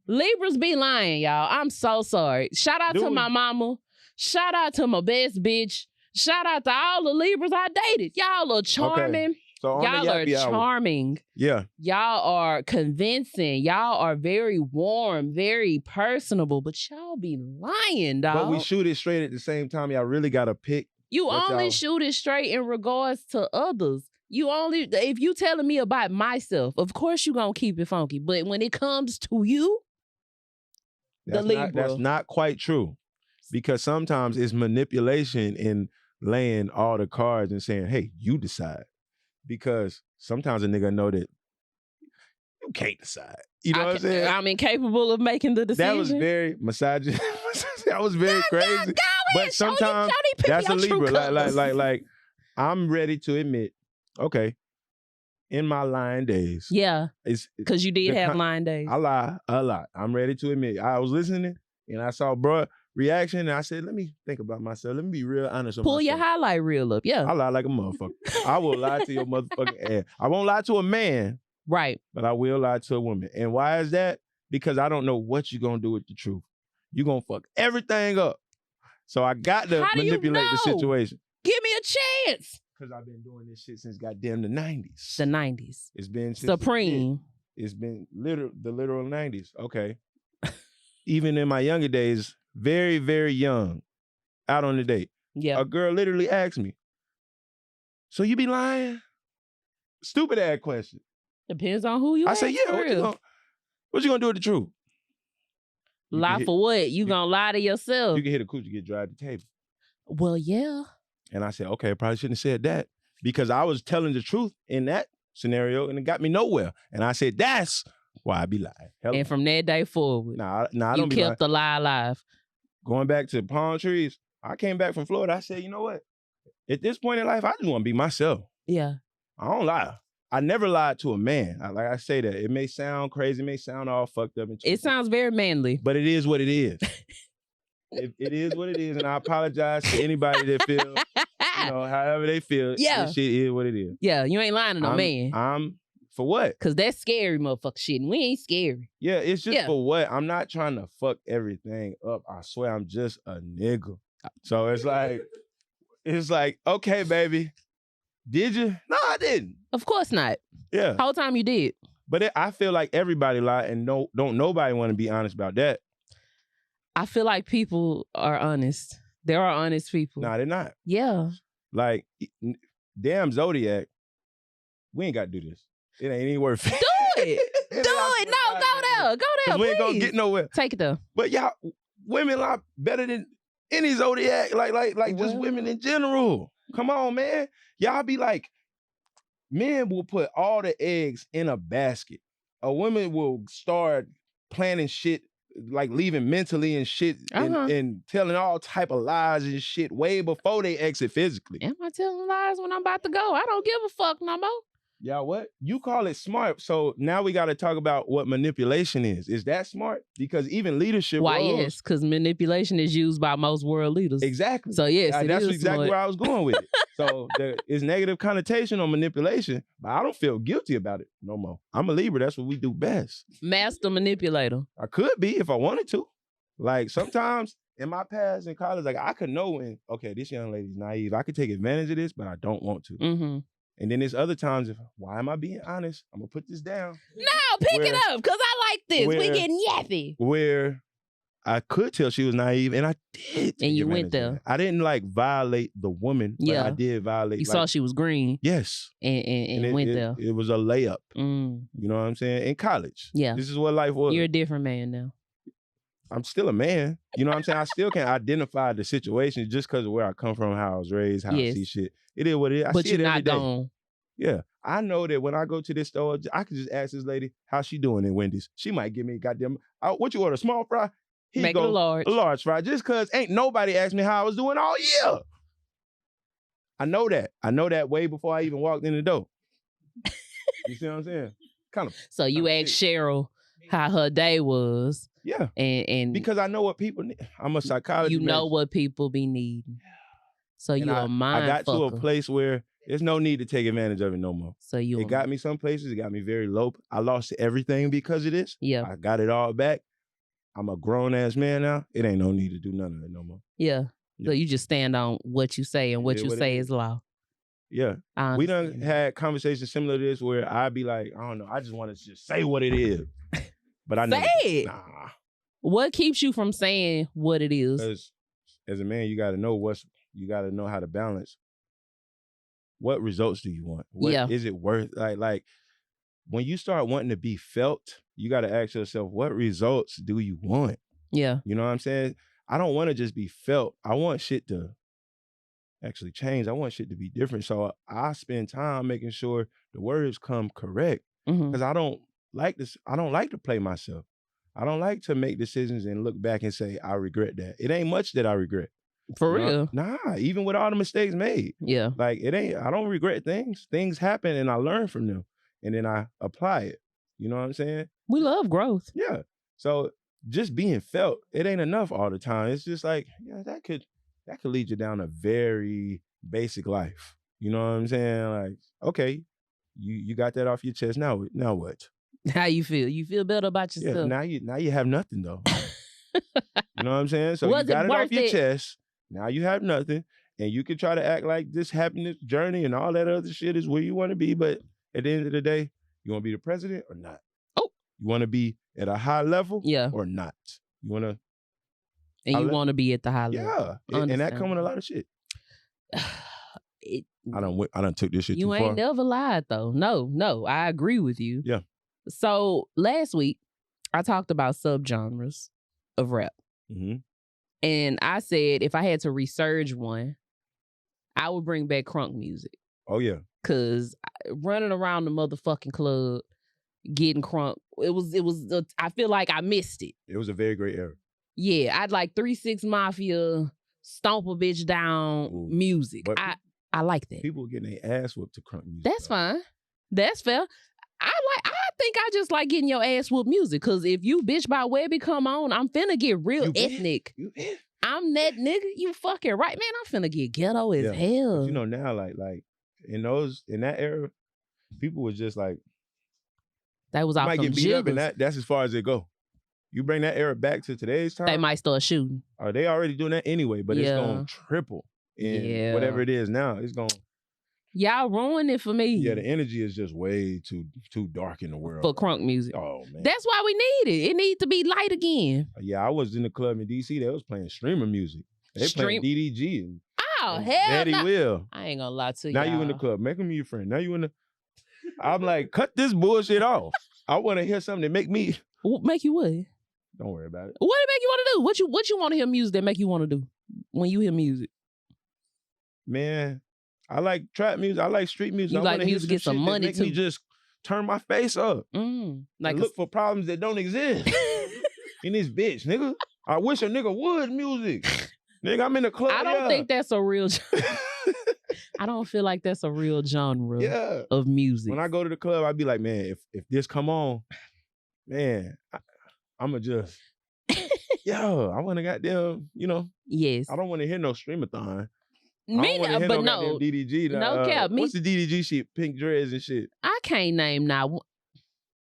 Libras be lying, y'all. I'm so sorry. Shout out to my mama. Shout out to my best bitch. Shout out to all the Libras I dated. Y'all are charming. Okay. So y'all are charming. Yeah. Y'all are convincing. Y'all are very warm, very personable, but y'all be lying, dog. But we shoot it straight at the same time. Y'all really got to pick. You only shoot it straight in regards to others. If you telling me about myself, of course you gonna keep it funky. But when it comes to you, that's not quite true. Because sometimes it's manipulation in laying all the cards and saying, hey, you decide. Because sometimes a nigga know that you can't decide. You know what I'm saying? I'm incapable of making the decision. That was very misogynist. That was very crazy. But sometimes that's a Libra. Like, I'm ready to admit, okay, in my lying days. Yeah. Because you did have lying days. I lie a lot. I'm ready to admit. I was listening and I saw bruh reaction, and I said, let me think about myself. Let me be real honest with myself. Pull your highlight reel up, yeah. I lie like a motherfucker. I will lie to your motherfucking ass. I won't lie to a man. Right. But I will lie to a woman. And why is that? Because I don't know what you're going to do with the truth. You're going to fuck everything up. So I got to manipulate the situation. Give me a chance. Because I've been doing this shit since goddamn the 90s. The 90s. It's been Supreme. It's been the literal 90s. Okay. Even in my younger days, very, very young, out on the date. Yeah. A girl literally asked me, so you be lying? Stupid ass question. Depends on who you I say, yeah, what you gonna do with the truth? Lie for what? You gonna lie to yourself. You can hit a coochie, get dry at the table. Well, yeah. And I said, okay, I probably shouldn't have said that because I was telling the truth in that scenario, and it got me nowhere. And I said, that's why I be lying. Hello. And from that day forward, I don't you be lying. kept the lie alive. Going back to palm trees, I came back from Florida. I said, you know what? At this point in life, I just want to be myself. Yeah. I don't lie. I never lied to a man. Like I say that. It may sound crazy. It may sound all fucked up. It sounds very manly. But it is what it is. it is what it is. And I apologize to anybody that feel, however they feel. Yeah. This shit is what it is. Yeah, you ain't lying to no man. I'm for what? Because that's scary, motherfucker shit. And we ain't scary. Yeah, it's just for what? I'm not trying to fuck everything up. I swear I'm just a nigga. So it's like, okay, baby. Did you? No, I didn't. Of course not. Yeah. Whole time you did. But I feel like everybody lie and don't nobody want to be honest about that. I feel like people are honest. There are honest people. Nah, they're not. Yeah. Like, damn Zodiac, we ain't got to do this. It ain't even worth it. Do it. Do it. No, go there. Go there, we ain't gonna get nowhere. Take it there. But y'all, women lie better than any Zodiac, like just women in general. Come on, man. Y'all be like, men will put all the eggs in a basket. A woman will start planning shit, like leaving mentally and shit, and telling all type of lies and shit way before they exit physically. Am I telling lies when I'm about to go? I don't give a fuck no more. Y'all what? You call it smart. So now we got to talk about what manipulation is. Is that smart? Because even leadership roles, yes, because manipulation is used by most world leaders. Exactly. So yes, that's is exactly smart. where I was going with it. So there is negative connotation on manipulation, but I don't feel guilty about it no more. I'm a Libra. That's what we do best. Master manipulator. I could be if I wanted to. Like sometimes in my past in college, like I could know when, okay, this young lady's naive. I could take advantage of this, but I don't want to. Mm-hmm. And then there's other times, why am I being honest? I'm going to put this down. No, pick it up, because I like this. We getting yappy. Where I could tell she was naive, and I did. And you went there. I didn't violate the woman, but I did violate. You saw she was green. Yes. And went there. It was a layup. Mm. You know what I'm saying? In college. Yeah. This is what life was. You're a different man now. I'm still a man. You know what I'm saying? I still can't identify the situation just because of where I come from, how I was raised, how I see shit. It is what it is. I but see you're it every not day. gone. Yeah. I know that when I go to this store, I can just ask this lady, how's she doing in Wendy's? She might give me goddamn, what you order, small fry? Make it a large. A large fry, just because ain't nobody asked me how I was doing all year. I know that. I know that way before I even walked in the door. You see what I'm saying? Kind of. So you asked Cheryl how her day was. Yeah. And because I know what people need. I'm a psychologist. You know what people be needing. So you're a mind I got fucker. to a place where there's no need to take advantage of it no more. So it got me some places. It got me very low. I lost everything because of this. Yeah. I got it all back. I'm a grown-ass man now. It ain't no need to do none of it no more. Yeah. So you just stand on what you say, and what you say is law. Yeah. We done had conversations similar to this where I'd be like, I don't know, I just want to just say what it is. But I never. Say it. Nah. What keeps you from saying what it is? Because as a man, you got to know how to balance. What results do you want? What is it worth? Like when you start wanting to be felt, you got to ask yourself, what results do you want? Yeah. You know what I'm saying? I don't want to just be felt. I want shit to actually change. I want shit to be different. So I spend time making sure the words come correct. Because I don't like this. I don't like to play myself. I don't like to make decisions and look back and say, I regret that. It ain't much that I regret. For real? Nah, even with all the mistakes made. Yeah. Like I don't regret things. Things happen and I learn from them. And then I apply it. You know what I'm saying? We love growth. Yeah. So just being felt, it ain't enough all the time. It's just like, yeah, that could lead you down a very basic life. You know what I'm saying? Like, okay, you got that off your chest. Now what? How you feel? You feel better about yourself? Yeah, now you have nothing though. You know what I'm saying? So you got it off your chest. Now you have nothing. And you can try to act like this happiness journey and all that other shit is where you want to be. But at the end of the day, you want to be the president or not? Oh. You want to be at a high level or not? You want to... And you want to be at the high level. Yeah. And that come with a lot of shit. I done took this shit too far. You ain't never lied though. No, I agree with you. Yeah. So last week, I talked about subgenres of rap. Mm-hmm. And I said if I had to resurge one, I would bring back crunk music. Oh yeah. Cause running around the motherfucking club, getting crunk, it was. I feel like I missed it. It was a very great era. Yeah, I'd like 3 6 Mafia, stomp a bitch down. Ooh. Music. But I like that. People getting their ass whooped to crunk music. That's fine. That's fair. I think I just like getting your ass whooped music. Cause if you bitch by Webby come on, I'm finna get real ethnic. I'm that nigga. You fucking right, man. I'm finna get ghetto as hell. But you know now, like in that era, people was just like they was out might some get beat jiggers. up, and that's as far as it go. You bring that era back to today's time, they might start shooting. Are they already doing that anyway? But it's gonna triple in whatever it is now. It's gonna. Y'all ruined it for me. Yeah, the energy is just way too dark in the world for crunk music. Oh man, that's why we need it. It needs to be light again. Yeah, I was in the club in DC. They was playing streamer music. They playing DDG and hell Daddy no. Will. I ain't gonna lie to you. Now you in the club, make him your friend. Now you in the. I'm like, cut this bullshit off. I want to hear something that make me. Make you what? Don't worry about it. What it make you want to do? What you want to hear music that make you want to do when you hear music? Man, I like trap music. I like street music. You I like music get some money make too. Me just turn my face up. Like look for problems that don't exist in this bitch, nigga. I wish a nigga would music. Nigga, I'm in the club. I don't think that's a real. I don't feel like that's a real genre of music. When I go to the club, I be like, man, if this come on, man, I'ma just, I want to goddamn, Yes. I don't want to hear no streamathon. But no, DDG. No cap. What's the DDG shit? Pink dreads and shit. I can't name now.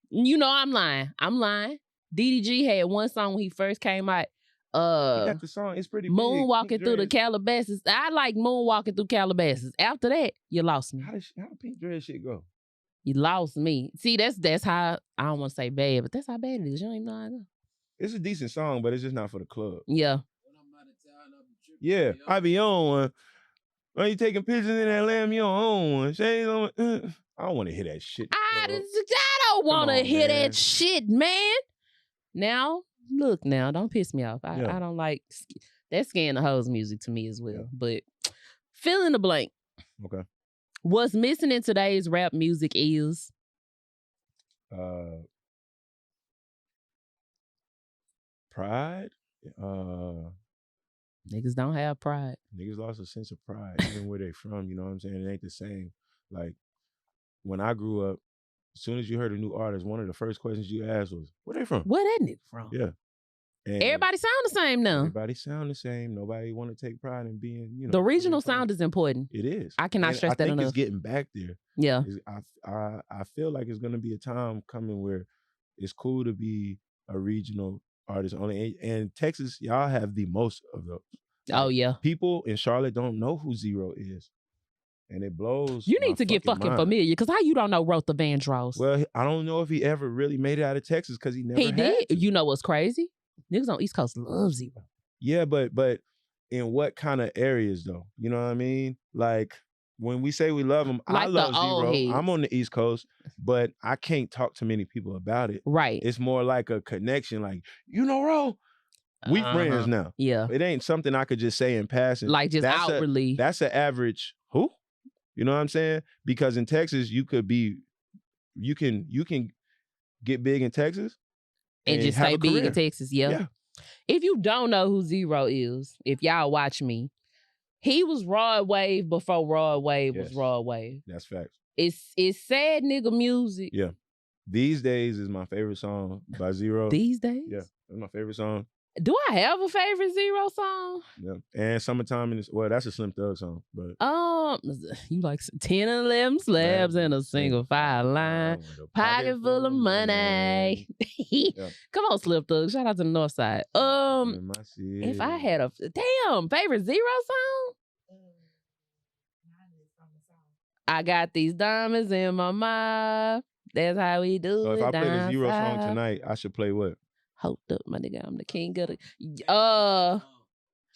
You know I'm lying. DDG had one song when he first came out. He got the song. It's pretty big. Moonwalking through the Calabasas. I like Moonwalking through Calabasas. After that, you lost me. How did Pink dread shit go? You lost me. See, that's how, I don't want to say bad, but that's how bad it is. You don't even know how it go. It's a decent song, but it's just not for the club. Yeah. Yeah, I be on one. Are you taking pictures in that lamb? You don't own one. Shades on. I don't want to hear that shit. I don't want to hear that shit, man. Now, look now, don't piss me off. I don't like that scaring the hoes music to me as well. Yeah. But fill in the blank. Okay. What's missing in today's rap music is pride. Niggas don't have pride. Niggas lost a sense of pride, even where they from. You know what I'm saying? It ain't the same. Like when I grew up, as soon as you heard a new artist, one of the first questions you asked was, "Where they from? Where that nigga from?" Yeah. And everybody sound the same now. Everybody sound the same. Nobody want to take pride in being, the regional sound is important. It is. I cannot stress that enough. I think it's getting back there. Yeah. I feel like it's gonna be a time coming where it's cool to be a regional artist only. And Texas, y'all have the most of those. Oh yeah. People in Charlotte don't know who Zero is. And it blows. You need to get fucking familiar, because how you don't know Rotha Vandross? Well, I don't know if he ever really made it out of Texas because he never He had did. to. You know what's crazy? Niggas on East Coast love Zero. Yeah, but in what kind of areas though? You know what I mean? Like when we say we love him, like I love Zero. Heads. I'm on the East Coast, but I can't talk to many people about it. Right. It's more like a connection. Like, Ro, we friends now. Yeah. It ain't something I could just say in passing. Like just outwardly. That's an average who? You know what I'm saying? Because in Texas, you can get big in Texas and just stay big in Texas. Yeah. If you don't know who Zero is, if y'all watch me, he was Rod Wave before Rod Wave was Rod Wave. That's facts. It's sad nigga music. Yeah. These Days is my favorite song by Zero. These Days? Yeah. It's my favorite song. Do I have a favorite Zero song? Yeah. And Summertime in this, well, that's a Slim Thug song, but you like 10 and 11 slabs and a single file line, pocket full of money. Come on, Slim Thug. Shout out to the North Side. If I had a favorite Zero song, I got these diamonds in my mind. That's how we do it. So if I play the Zero song tonight, I should play what? Hold up, my nigga. I'm the king of the.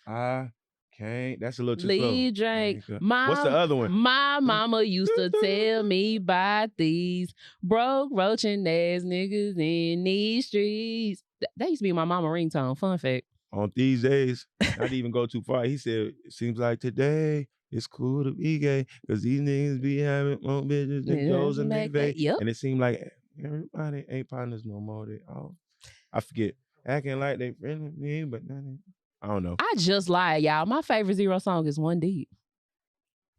I can't. That's a little too Lead slow. drink. What's the other one? My mama used to tell me about these broke roaching ass niggas in these streets. That used to be my mama ringtone. Fun fact. on these days, not even go too far. He said, it seems like today it's cool to be gay because these niggas be having more bitches than Joe's and McVeigh. Yep. And it seemed like everybody ain't partners no more. They all, I forget, acting like they friends with me, but I don't know. I just lied, y'all. My favorite Zero song is One Deep.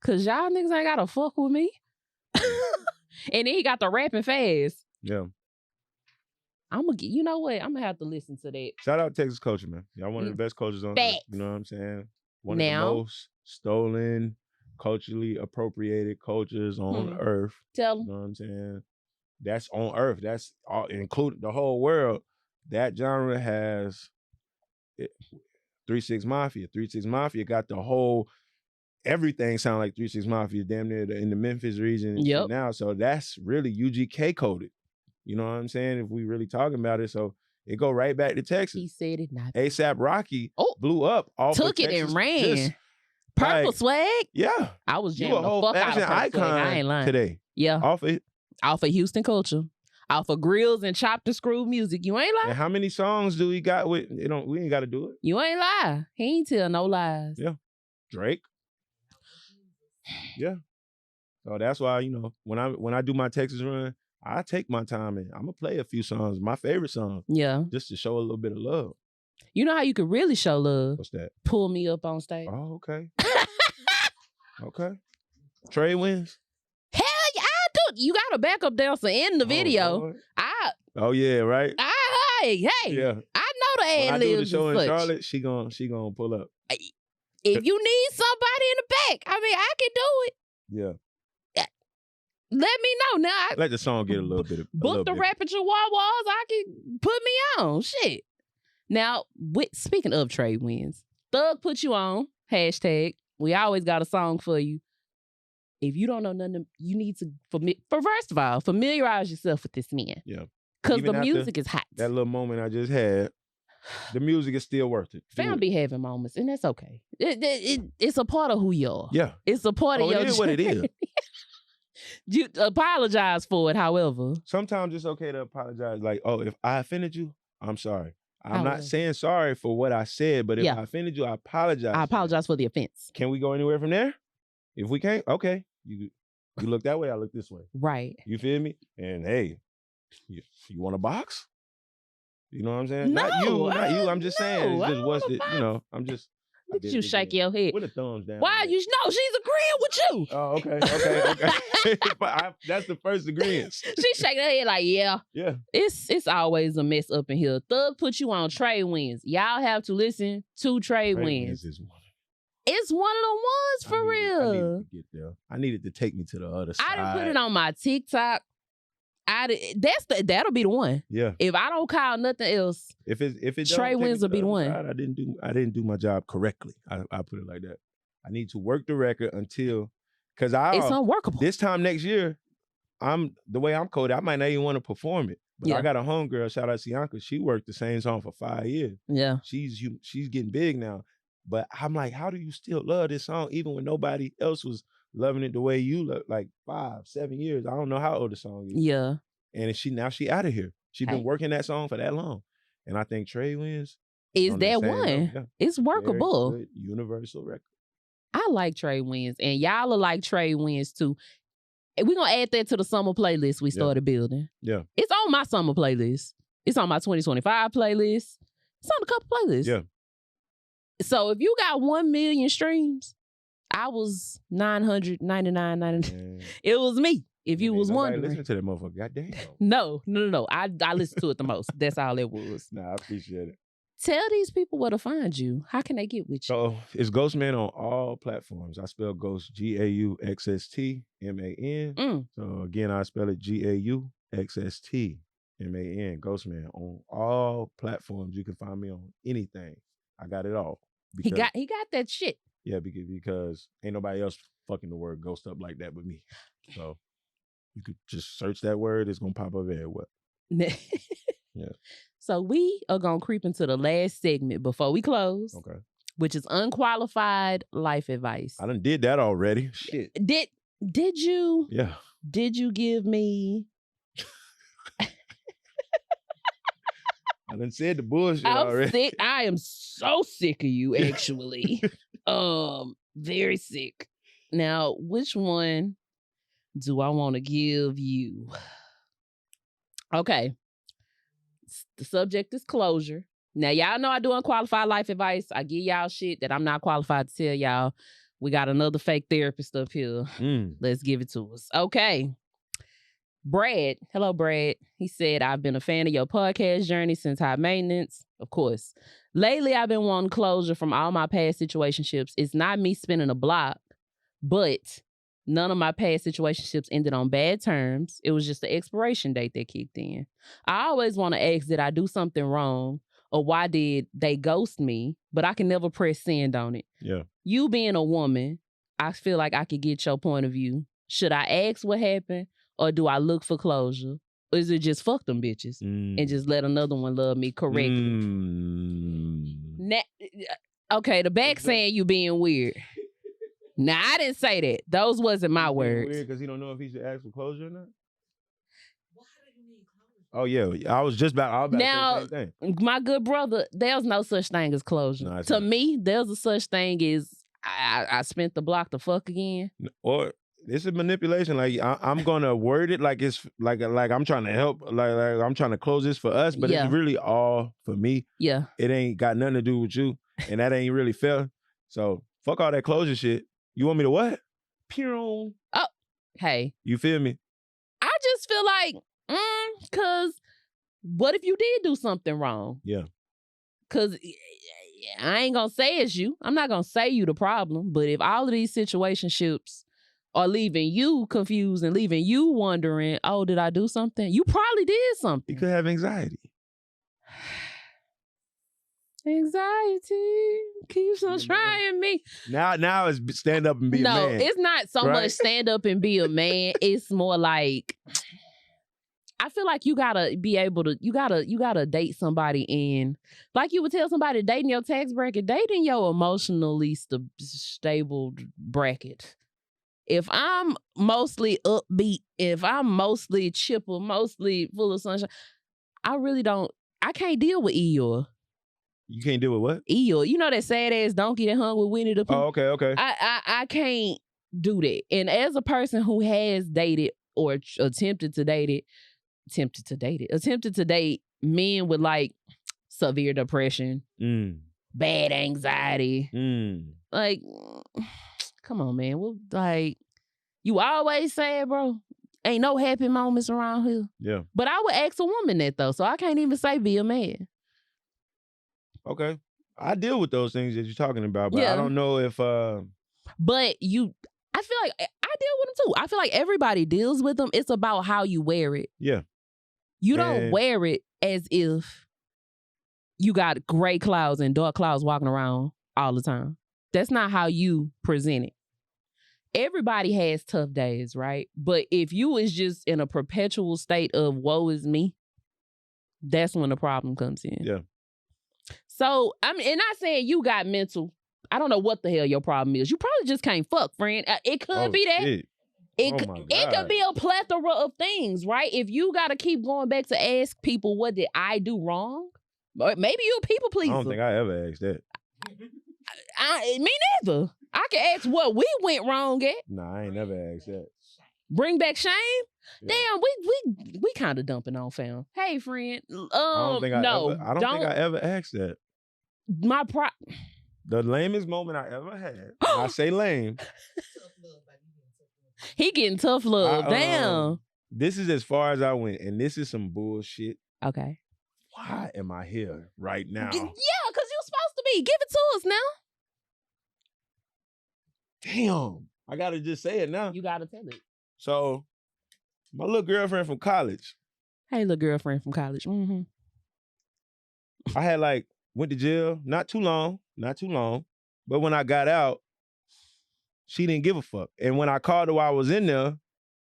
Cause y'all niggas ain't gotta fuck with me. And then he got the rapping fast. Yeah. You know what? I'm gonna have to listen to that. Shout out Texas culture, man. Y'all one of the best cultures on earth. You know what I'm saying? One of the most stolen, culturally appropriated cultures on earth. Tell them. You know what I'm saying? That's on earth. That's all included the whole world. That genre has 3-6 Mafia. 3-6 Mafia got the whole, everything sound like 3-6 Mafia, damn near in the Memphis region now. So that's really UGK coded. You know what I'm saying? If we really talking about it, so it go right back to Texas. He said it not. ASAP Rocky blew up off took of it Texas, and ran. Purple swag. Yeah, I was jamming the fuck out of Purple Swag. I ain't lying. Today. Yeah, off of Houston culture, off of grills and chopped and screwed music. You ain't lying. And how many songs do we got with? We ain't got to do it. You ain't lie. He ain't tell no lies. Yeah, Drake. Yeah. So that's why when I do my Texas run, I take my time and I'm gonna play a few songs, my favorite songs. Yeah. Just to show a little bit of love. You know how you could really show love? What's that? Pull me up on stage. Oh, okay. Okay. Trey wins. Hell yeah, I do. You got a backup dancer in the video. Lord. Oh yeah, right. Hey. Yeah. I know the ad libs. When I do the show in Charlotte, she gonna pull up. If you need somebody in the back, I mean, I can do it. Yeah. Let me know now. Let the song get a little bit of book the Rapture Walls. I can put me on. Shit. Now, speaking of trade wins, Thug put you on. #. We always got a song for you. If you don't know nothing, you need to first of all familiarize yourself with this man. Yeah. Because the music is hot. That little moment I just had, the music is still worth it. Fam be having moments, and that's okay. It's a part of who you are. Yeah. It's a part of your journey. It is what it is. You apologize for it, however. Sometimes it's okay to apologize. Like, oh, if I offended you, I'm sorry. I'm not saying sorry for what I said, but if I offended you, I apologize. I apologize for the offense. Can we go anywhere from there? If we can't, okay. You look that way, I look this way. Right. You feel me? And hey, you want a box? You know what I'm saying? No, not you. I'm just saying. It's just what's the, I'm just. Look at you shake your head. With a thumbs down. Why you know she's agreeing with you? Oh, okay. But that's the first agreement. She shaking her head like, yeah. It's always a mess up in here. Thug put you on trade wins. Y'all have to listen to trade wins. It's one of the ones for real. I needed to get there. I needed to take me to the other side. I didn't put it on my TikTok. That'll be the one. Yeah. If I don't call nothing else, if it trade wins will be the one. Side, I didn't do my job correctly. I put it like that. I need to work the record until, because it's unworkable. This time next year, the way I'm coded, I might not even want to perform it. But I got a homegirl, shout out to Bianca. She worked the same song for 5 years. Yeah. She's getting big now. But I'm like, how do you still love this song even when nobody else was loving it the way you look? Like 5, 7 years. I don't know how old the song is. Yeah. And now she out of here. She been working that song for that long. And I think Trey wins. Is that one? Yeah. It's workable. Very good universal record. I like Trey wins. And y'all will like Trey wins too. And we're going to add that to the summer playlist we started building. Yeah. It's on my summer playlist. It's on my 2025 playlist. It's on a couple playlists. Yeah. So if you got 1 million streams, I was 999.99. It was me. If you was wondering. Listen to that motherfucker. Goddamn. No. I listen to it the most. That's all it was. Nah, I appreciate it. Tell these people where to find you. How can they get with you? So it's Gauxstman on all platforms. I spell Gauxst GAUXSTMAN. So again, I spell it GAUXSTMAN. Gauxstman on all platforms. You can find me on anything. I got it all. He got that shit. Yeah, because ain't nobody else fucking the word ghost up like that but me. So you could just search that word. It's gonna pop up everywhere. Yeah. So we are gonna creep into the last segment before we close. Okay. Which is unqualified life advice. I done did that already. Shit. Did you? Yeah. Did you give me? I done said the bullshit I'm already. sick. I am so sick of you, actually. Very sick. Now, which one do I want to give you? Okay. The subject is closure. Now, y'all know I do unqualified life advice. I give y'all shit that I'm not qualified to tell y'all. We got another fake therapist up here. Let's give it to us. Okay. Brad. Hello, Brad. He said, I've been a fan of your podcast journey since high maintenance. Of course. Lately, I've been wanting closure from all my past situationships. It's not me spinning a block, but none of my past situationships ended on bad terms. It was just the expiration date that kicked in. I always want to ask, did I do something wrong? Or why did they ghost me? But I can never press send on it. Yeah. You being a woman, I feel like I could get your point of view. Should I ask what happened? Or do I look for closure? Or is it just fuck them bitches and just let another one love me correctly? Okay, the back saying you being weird. Now, I didn't say that. Those wasn't my words. Weird because he don't know if he should ask for closure or not? Oh, yeah. I was about now, to say the same thing. My good brother, there's no such thing as closure. No, to me, there's a such thing as I spent the block to fuck again. Or this is manipulation. Like I'm gonna word it like it's like I'm trying to help, like I'm trying to close this for us, but it's really all for me. Yeah. It ain't got nothing to do with you, and that ain't really fair. So fuck all that closure shit. You want me to what? Pew. Oh, hey. You feel me? I just feel like, cause what if you did do something wrong? Yeah. Cause I ain't gonna say it's you. I'm not gonna say you the problem. But if all of these situationships are leaving you confused and leaving you wondering, oh, did I do something? You probably did something. You could have anxiety. Anxiety keeps on trying me. Now it's stand up and be a man. No, it's not so much stand up and be a man. It's more like, I feel like you gotta be able to, you gotta date somebody in, like you would tell somebody dating your tax bracket, dating your emotionally stable bracket. If I'm mostly upbeat, if I'm mostly chipper, mostly full of sunshine, I can't deal with Eeyore. You can't deal with what? Eeyore. You know that sad ass donkey that hung with Winnie the Pooh? Oh, okay. I can't do that. And as a person who has dated or attempted to date men with like severe depression, bad anxiety, like, come on, man. Well, like, you always sad, bro. Ain't no happy moments around here. Yeah. But I would ask a woman that, though, so I can't even say be a man. Okay. I deal with those things that you're talking about, but I don't know if... But I feel like I deal with them, too. I feel like everybody deals with them. It's about how you wear it. Yeah. You don't wear it as if you got gray clouds and dark clouds walking around all the time. That's not how you present it. Everybody has tough days, right? But if you is just in a perpetual state of woe is me, that's when the problem comes in. Yeah. So, I mean, and not saying you got mental. I don't know what the hell your problem is. You probably just can't fuck, friend. It could be that. Shit. It could be a plethora of things, right? If you got to keep going back to ask people, what did I do wrong? Or maybe you a people pleaser. I don't think I ever asked that. Me neither. I can ask what we went wrong at. Nah, I ain't never asked that. Bring back shame? Yeah. Damn, we kind of dumping on fam. Hey, friend. I don't think I ever asked that. The lamest moment I ever had. I say lame. He getting tough love. Damn. This is as far as I went, and this is some bullshit. Okay. Why am I here right now? Yeah, because you're supposed to be. Give it to us now. Damn. I got to just say it now. You got to tell it. So, my little girlfriend from college. Hey, little girlfriend from college. Mm-hmm. I had went to jail, not too long. But when I got out, she didn't give a fuck. And when I called her while I was in there,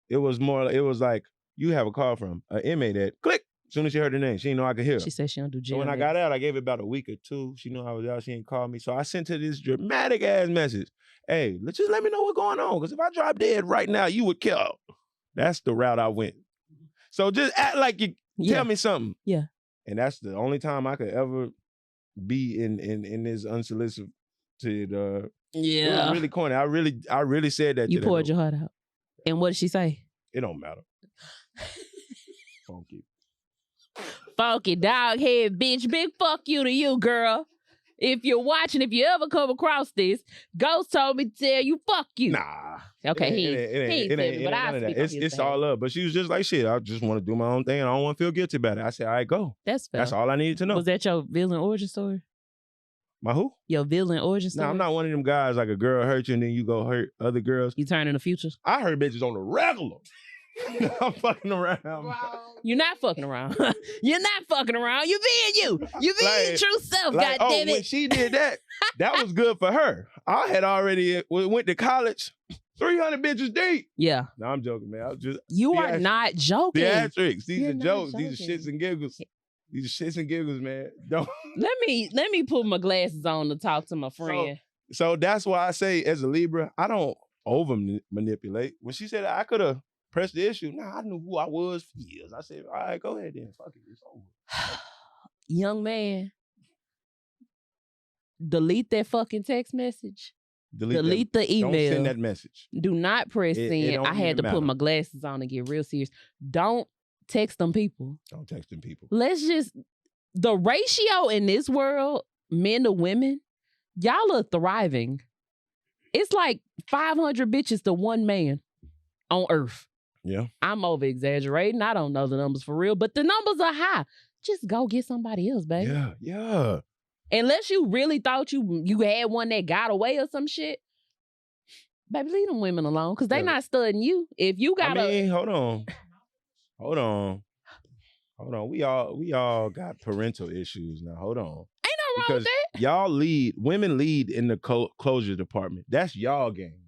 it was like, you have a call from an inmate that click. As soon as she heard her name, she didn't know I could hear her. She said she don't do jail. So when I got out, I gave it about a week or two. She knew I was out. She didn't call me. So I sent her this dramatic ass message. Hey, just let me know what's going on. Because if I drop dead right now, you would kill. That's the route I went. So just act like you tell me something. Yeah. And that's the only time I could ever be in this unsolicited. It was really corny. I really said that. You to poured that your heart out. And what did she say? It don't matter. Funky. Funky dog head bitch. Big fuck you to you, girl. If you're watching, if you ever come across this, Gauxst told me to tell you, fuck you. Nah. Okay, he ain't said it, but I speak on his It's behalf. all up. But she was just like, shit, I just want to do my own thing. And I don't want to feel guilty about it. I said, all right, go. That's fair. That's all I needed to know. Was that your villain origin story? My who? Your villain origin story? No, I'm not one of them guys like a girl hurt you and then you go hurt other girls. You turn in the future? I hurt bitches on the regular. I'm fucking around. You're not fucking around. You're not fucking around. You being you. You being Like- your true self, Like, goddammit. when she did that, that was good for her. I had already went to college, 300 bitches deep. Yeah. No, I'm joking, man. I was just You are not joking. theatrics. These You're are not jokes. These are joking. shits and giggles. These are shits and giggles, man. Don't. Let me put my glasses on to talk to my friend. So that's why I say, as a Libra, I don't over manipulate. When she said I could have pressed the issue, I knew who I was for years. I said, all right, go ahead then. Fuck it, it's over. Young man, delete that fucking text message. Delete the email. Don't send that message. Do not press It send. don't I had even to put matter. my glasses on to get real serious. Don't text them people. Don't text them people. The ratio in this world, men to women, y'all are thriving. It's like 500 bitches to one man on earth. Yeah. I'm over exaggerating. I don't know the numbers for real, but the numbers are high. Just go get somebody else, baby. Yeah. Unless you really thought you had one that got away or some shit. Baby, leave them women alone because they Yeah. not studying you. If you got hold on. We all got parental issues now. Hold on. Ain't no wrong with that. Y'all women lead in the closure department. That's y'all game.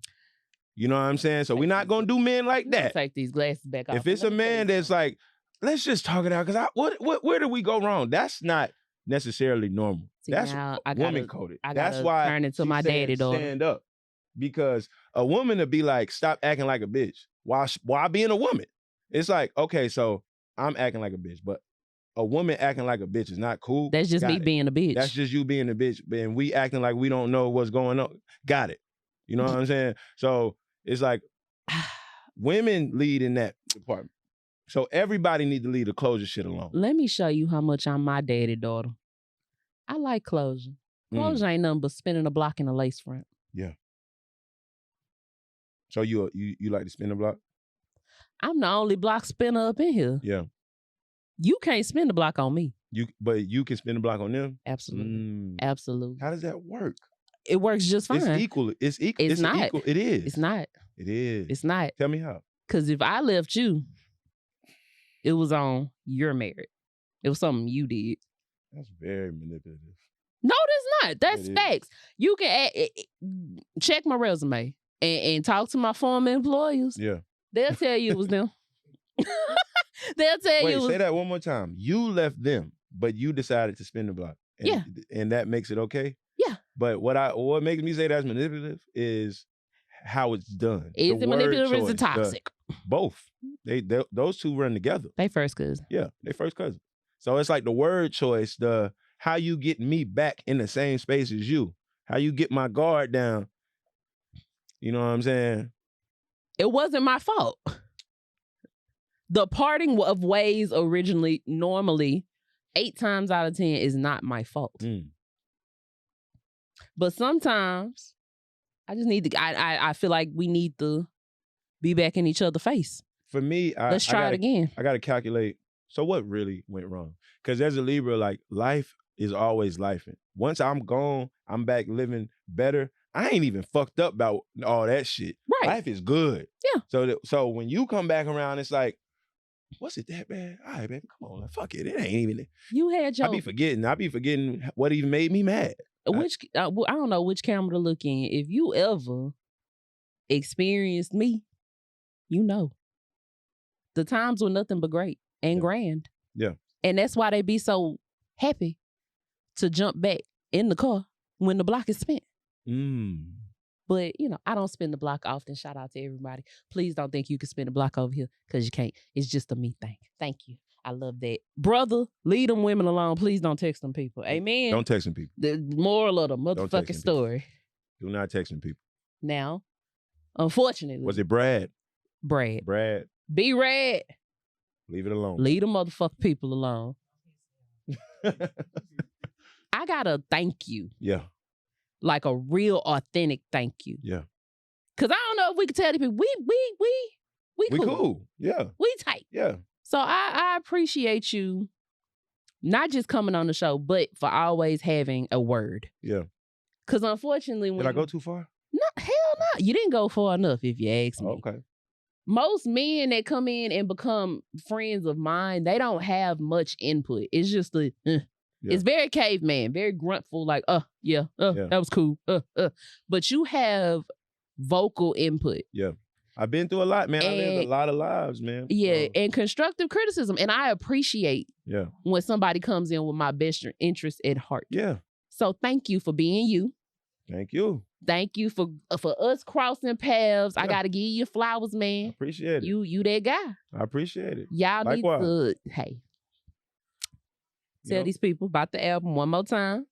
You know what I'm saying? So we're not gonna do men like that. Take these glasses back off. If it's a man that's like, let's just talk it out, because where do we go wrong? That's not necessarily normal. See, That's now I woman gotta- coded. I That's gotta why turn into she my said daddy daughter. stand up. Because a woman to be like, stop acting like a bitch while being a woman. It's like, okay, so I'm acting like a bitch, but a woman acting like a bitch is not cool. That's just Got me it. being a bitch. That's just you being a bitch, and we acting like we don't know what's going on. Got it. You know what I'm saying? So it's like women lead in that department. So everybody need to leave the closure shit alone. Let me show you how much I'm my daddy daughter. I like closure. Closure ain't nothing but spinning a block in a lace front. So you like to spin the block? I'm the only block spinner up in here. Yeah. You can't spin the block on me. But you can spin the block on them? Absolutely. Absolutely. How does that work? It works just fine. It's equal. It's equal. It's not. Equal. It is. It's not. It is. It's not. Tell me how. Because if I left you, it was on your merit. It was something you did. That's very manipulative. No, that's not. That's It is. facts. You can check my resume and talk to my former employers. Yeah. They'll tell you it was them. They'll tell Wait, you it was say that one more time. You left them, but you decided to spin the block. And, Yeah. And that makes it okay? Yeah. But what makes me say that's manipulative is how it's done. Is The it word manipulative or is it choice, toxic? both. Those two run together. They first cousin. Yeah, they first cousin. So it's like the word choice, the how you get me back in the same space as you, how you get my guard down. You know what I'm saying? It wasn't my fault. The parting of ways normally 8 times out of 10 is not my fault. But sometimes I just need to, I feel like we need to be back in each other's face. For me, Let's try it again. I got to calculate. So what really went wrong? Because as a Libra, like life is always lifing. Once I'm gone, I'm back living better. I ain't even fucked up about all that shit. Right. Life is good. Yeah. So when you come back around, it's like, was it that bad? All right, baby, come on, fuck it. It ain't even. You had your. I be forgetting what even made me mad. I don't know which camera to look in. If you ever experienced me, you know. The times were nothing but great and grand. Yeah. And that's why they be so happy to jump back in the car when the block is spent. But, I don't spin the block often. Shout out to everybody. Please don't think you can spin the block over here because you can't. It's just a me thing. Thank you. I love that. Brother, leave them women alone. Please don't text them people. Amen. Don't text them people. The moral of the motherfucking them people. story. Do not text them people. Now, unfortunately. Was it Brad? Brad. Be Rad. Leave it alone. Leave them motherfucking people alone. I gotta thank you. Yeah. Like a real authentic thank you. Yeah. Cause I don't know if we can tell the people we cool. Yeah. We tight. Yeah. So I appreciate you not just coming on the show, but for always having a word. Yeah. Cause unfortunately when Did I go too far? No, hell no. You didn't go far enough if you ask me. Okay. Most men that come in and become friends of mine, they don't have much input. It's just it's very caveman, very gruntful, like, that was cool. But you have vocal input. Yeah. I've been through a lot, man. I lived a lot of lives, man. Yeah, and constructive criticism. And I appreciate when somebody comes in with my best interest at heart. Yeah. So thank you for being you. Thank you. Thank you for us crossing paths. Yeah. I gotta give you flowers, man. Appreciate it. You that guy. I appreciate it. Y'all Likewise. need to tell these people about the album one more time.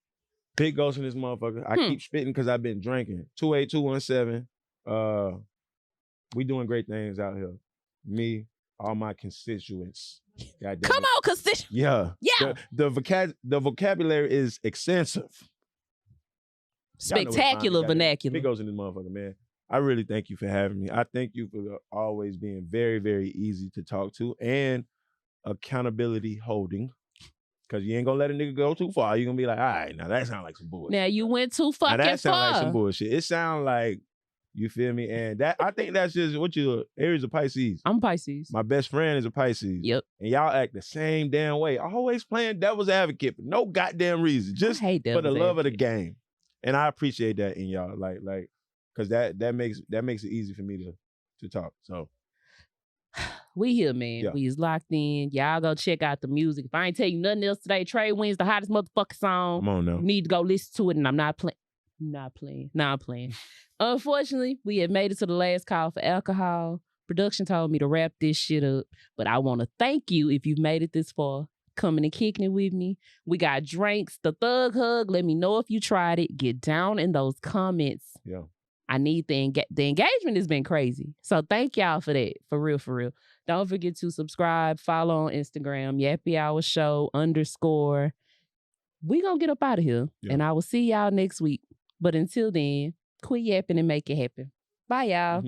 Big Gauxst in this motherfucker. I keep spitting because I've been drinking. 28217. We doing great things out here. Me, all my constituents. Come on, constituents. Yeah. Yeah. The vocabulary is extensive. Spectacular vernacular. Big Gauxst in this motherfucker, man. I really thank you for having me. I thank you for always being very, very easy to talk to and accountability holding. Because you ain't going to let a nigga go too far. You're going to be like, all right, now that sounds like some bullshit. Now you went too fucking far. That sounds like some bullshit. It sounds like, you feel me? And that I think that's just what you Aries or Pisces. I'm Pisces. My best friend is a Pisces. Yep. And y'all act the same damn way. Always playing devil's advocate for no goddamn reason. Just for the love of the game. And I appreciate that in y'all. Like, because that makes it easy for me to talk. So we here, man. Yeah. We is locked in. Y'all go check out the music. If I ain't tell you nothing else today, Trey Wins the hottest motherfucking song. Come on now. You need to go listen to it, and I'm not playing. I'm playing. Unfortunately, we have made it to the last call for alcohol. Production told me to wrap this shit up, but I want to thank you if you've made it this far, coming and kicking it with me. We got drinks, the Thug Hug. Let me know if you tried it. Get down in those comments. Yeah. I need the engagement has been crazy. So thank y'all for that. For real, for real. Don't forget to subscribe, follow on Instagram, Yappy Hour Show _ We gonna get up out of here. Yeah. And I will see y'all next week. But until then, quit yapping and make it happen. Bye, y'all.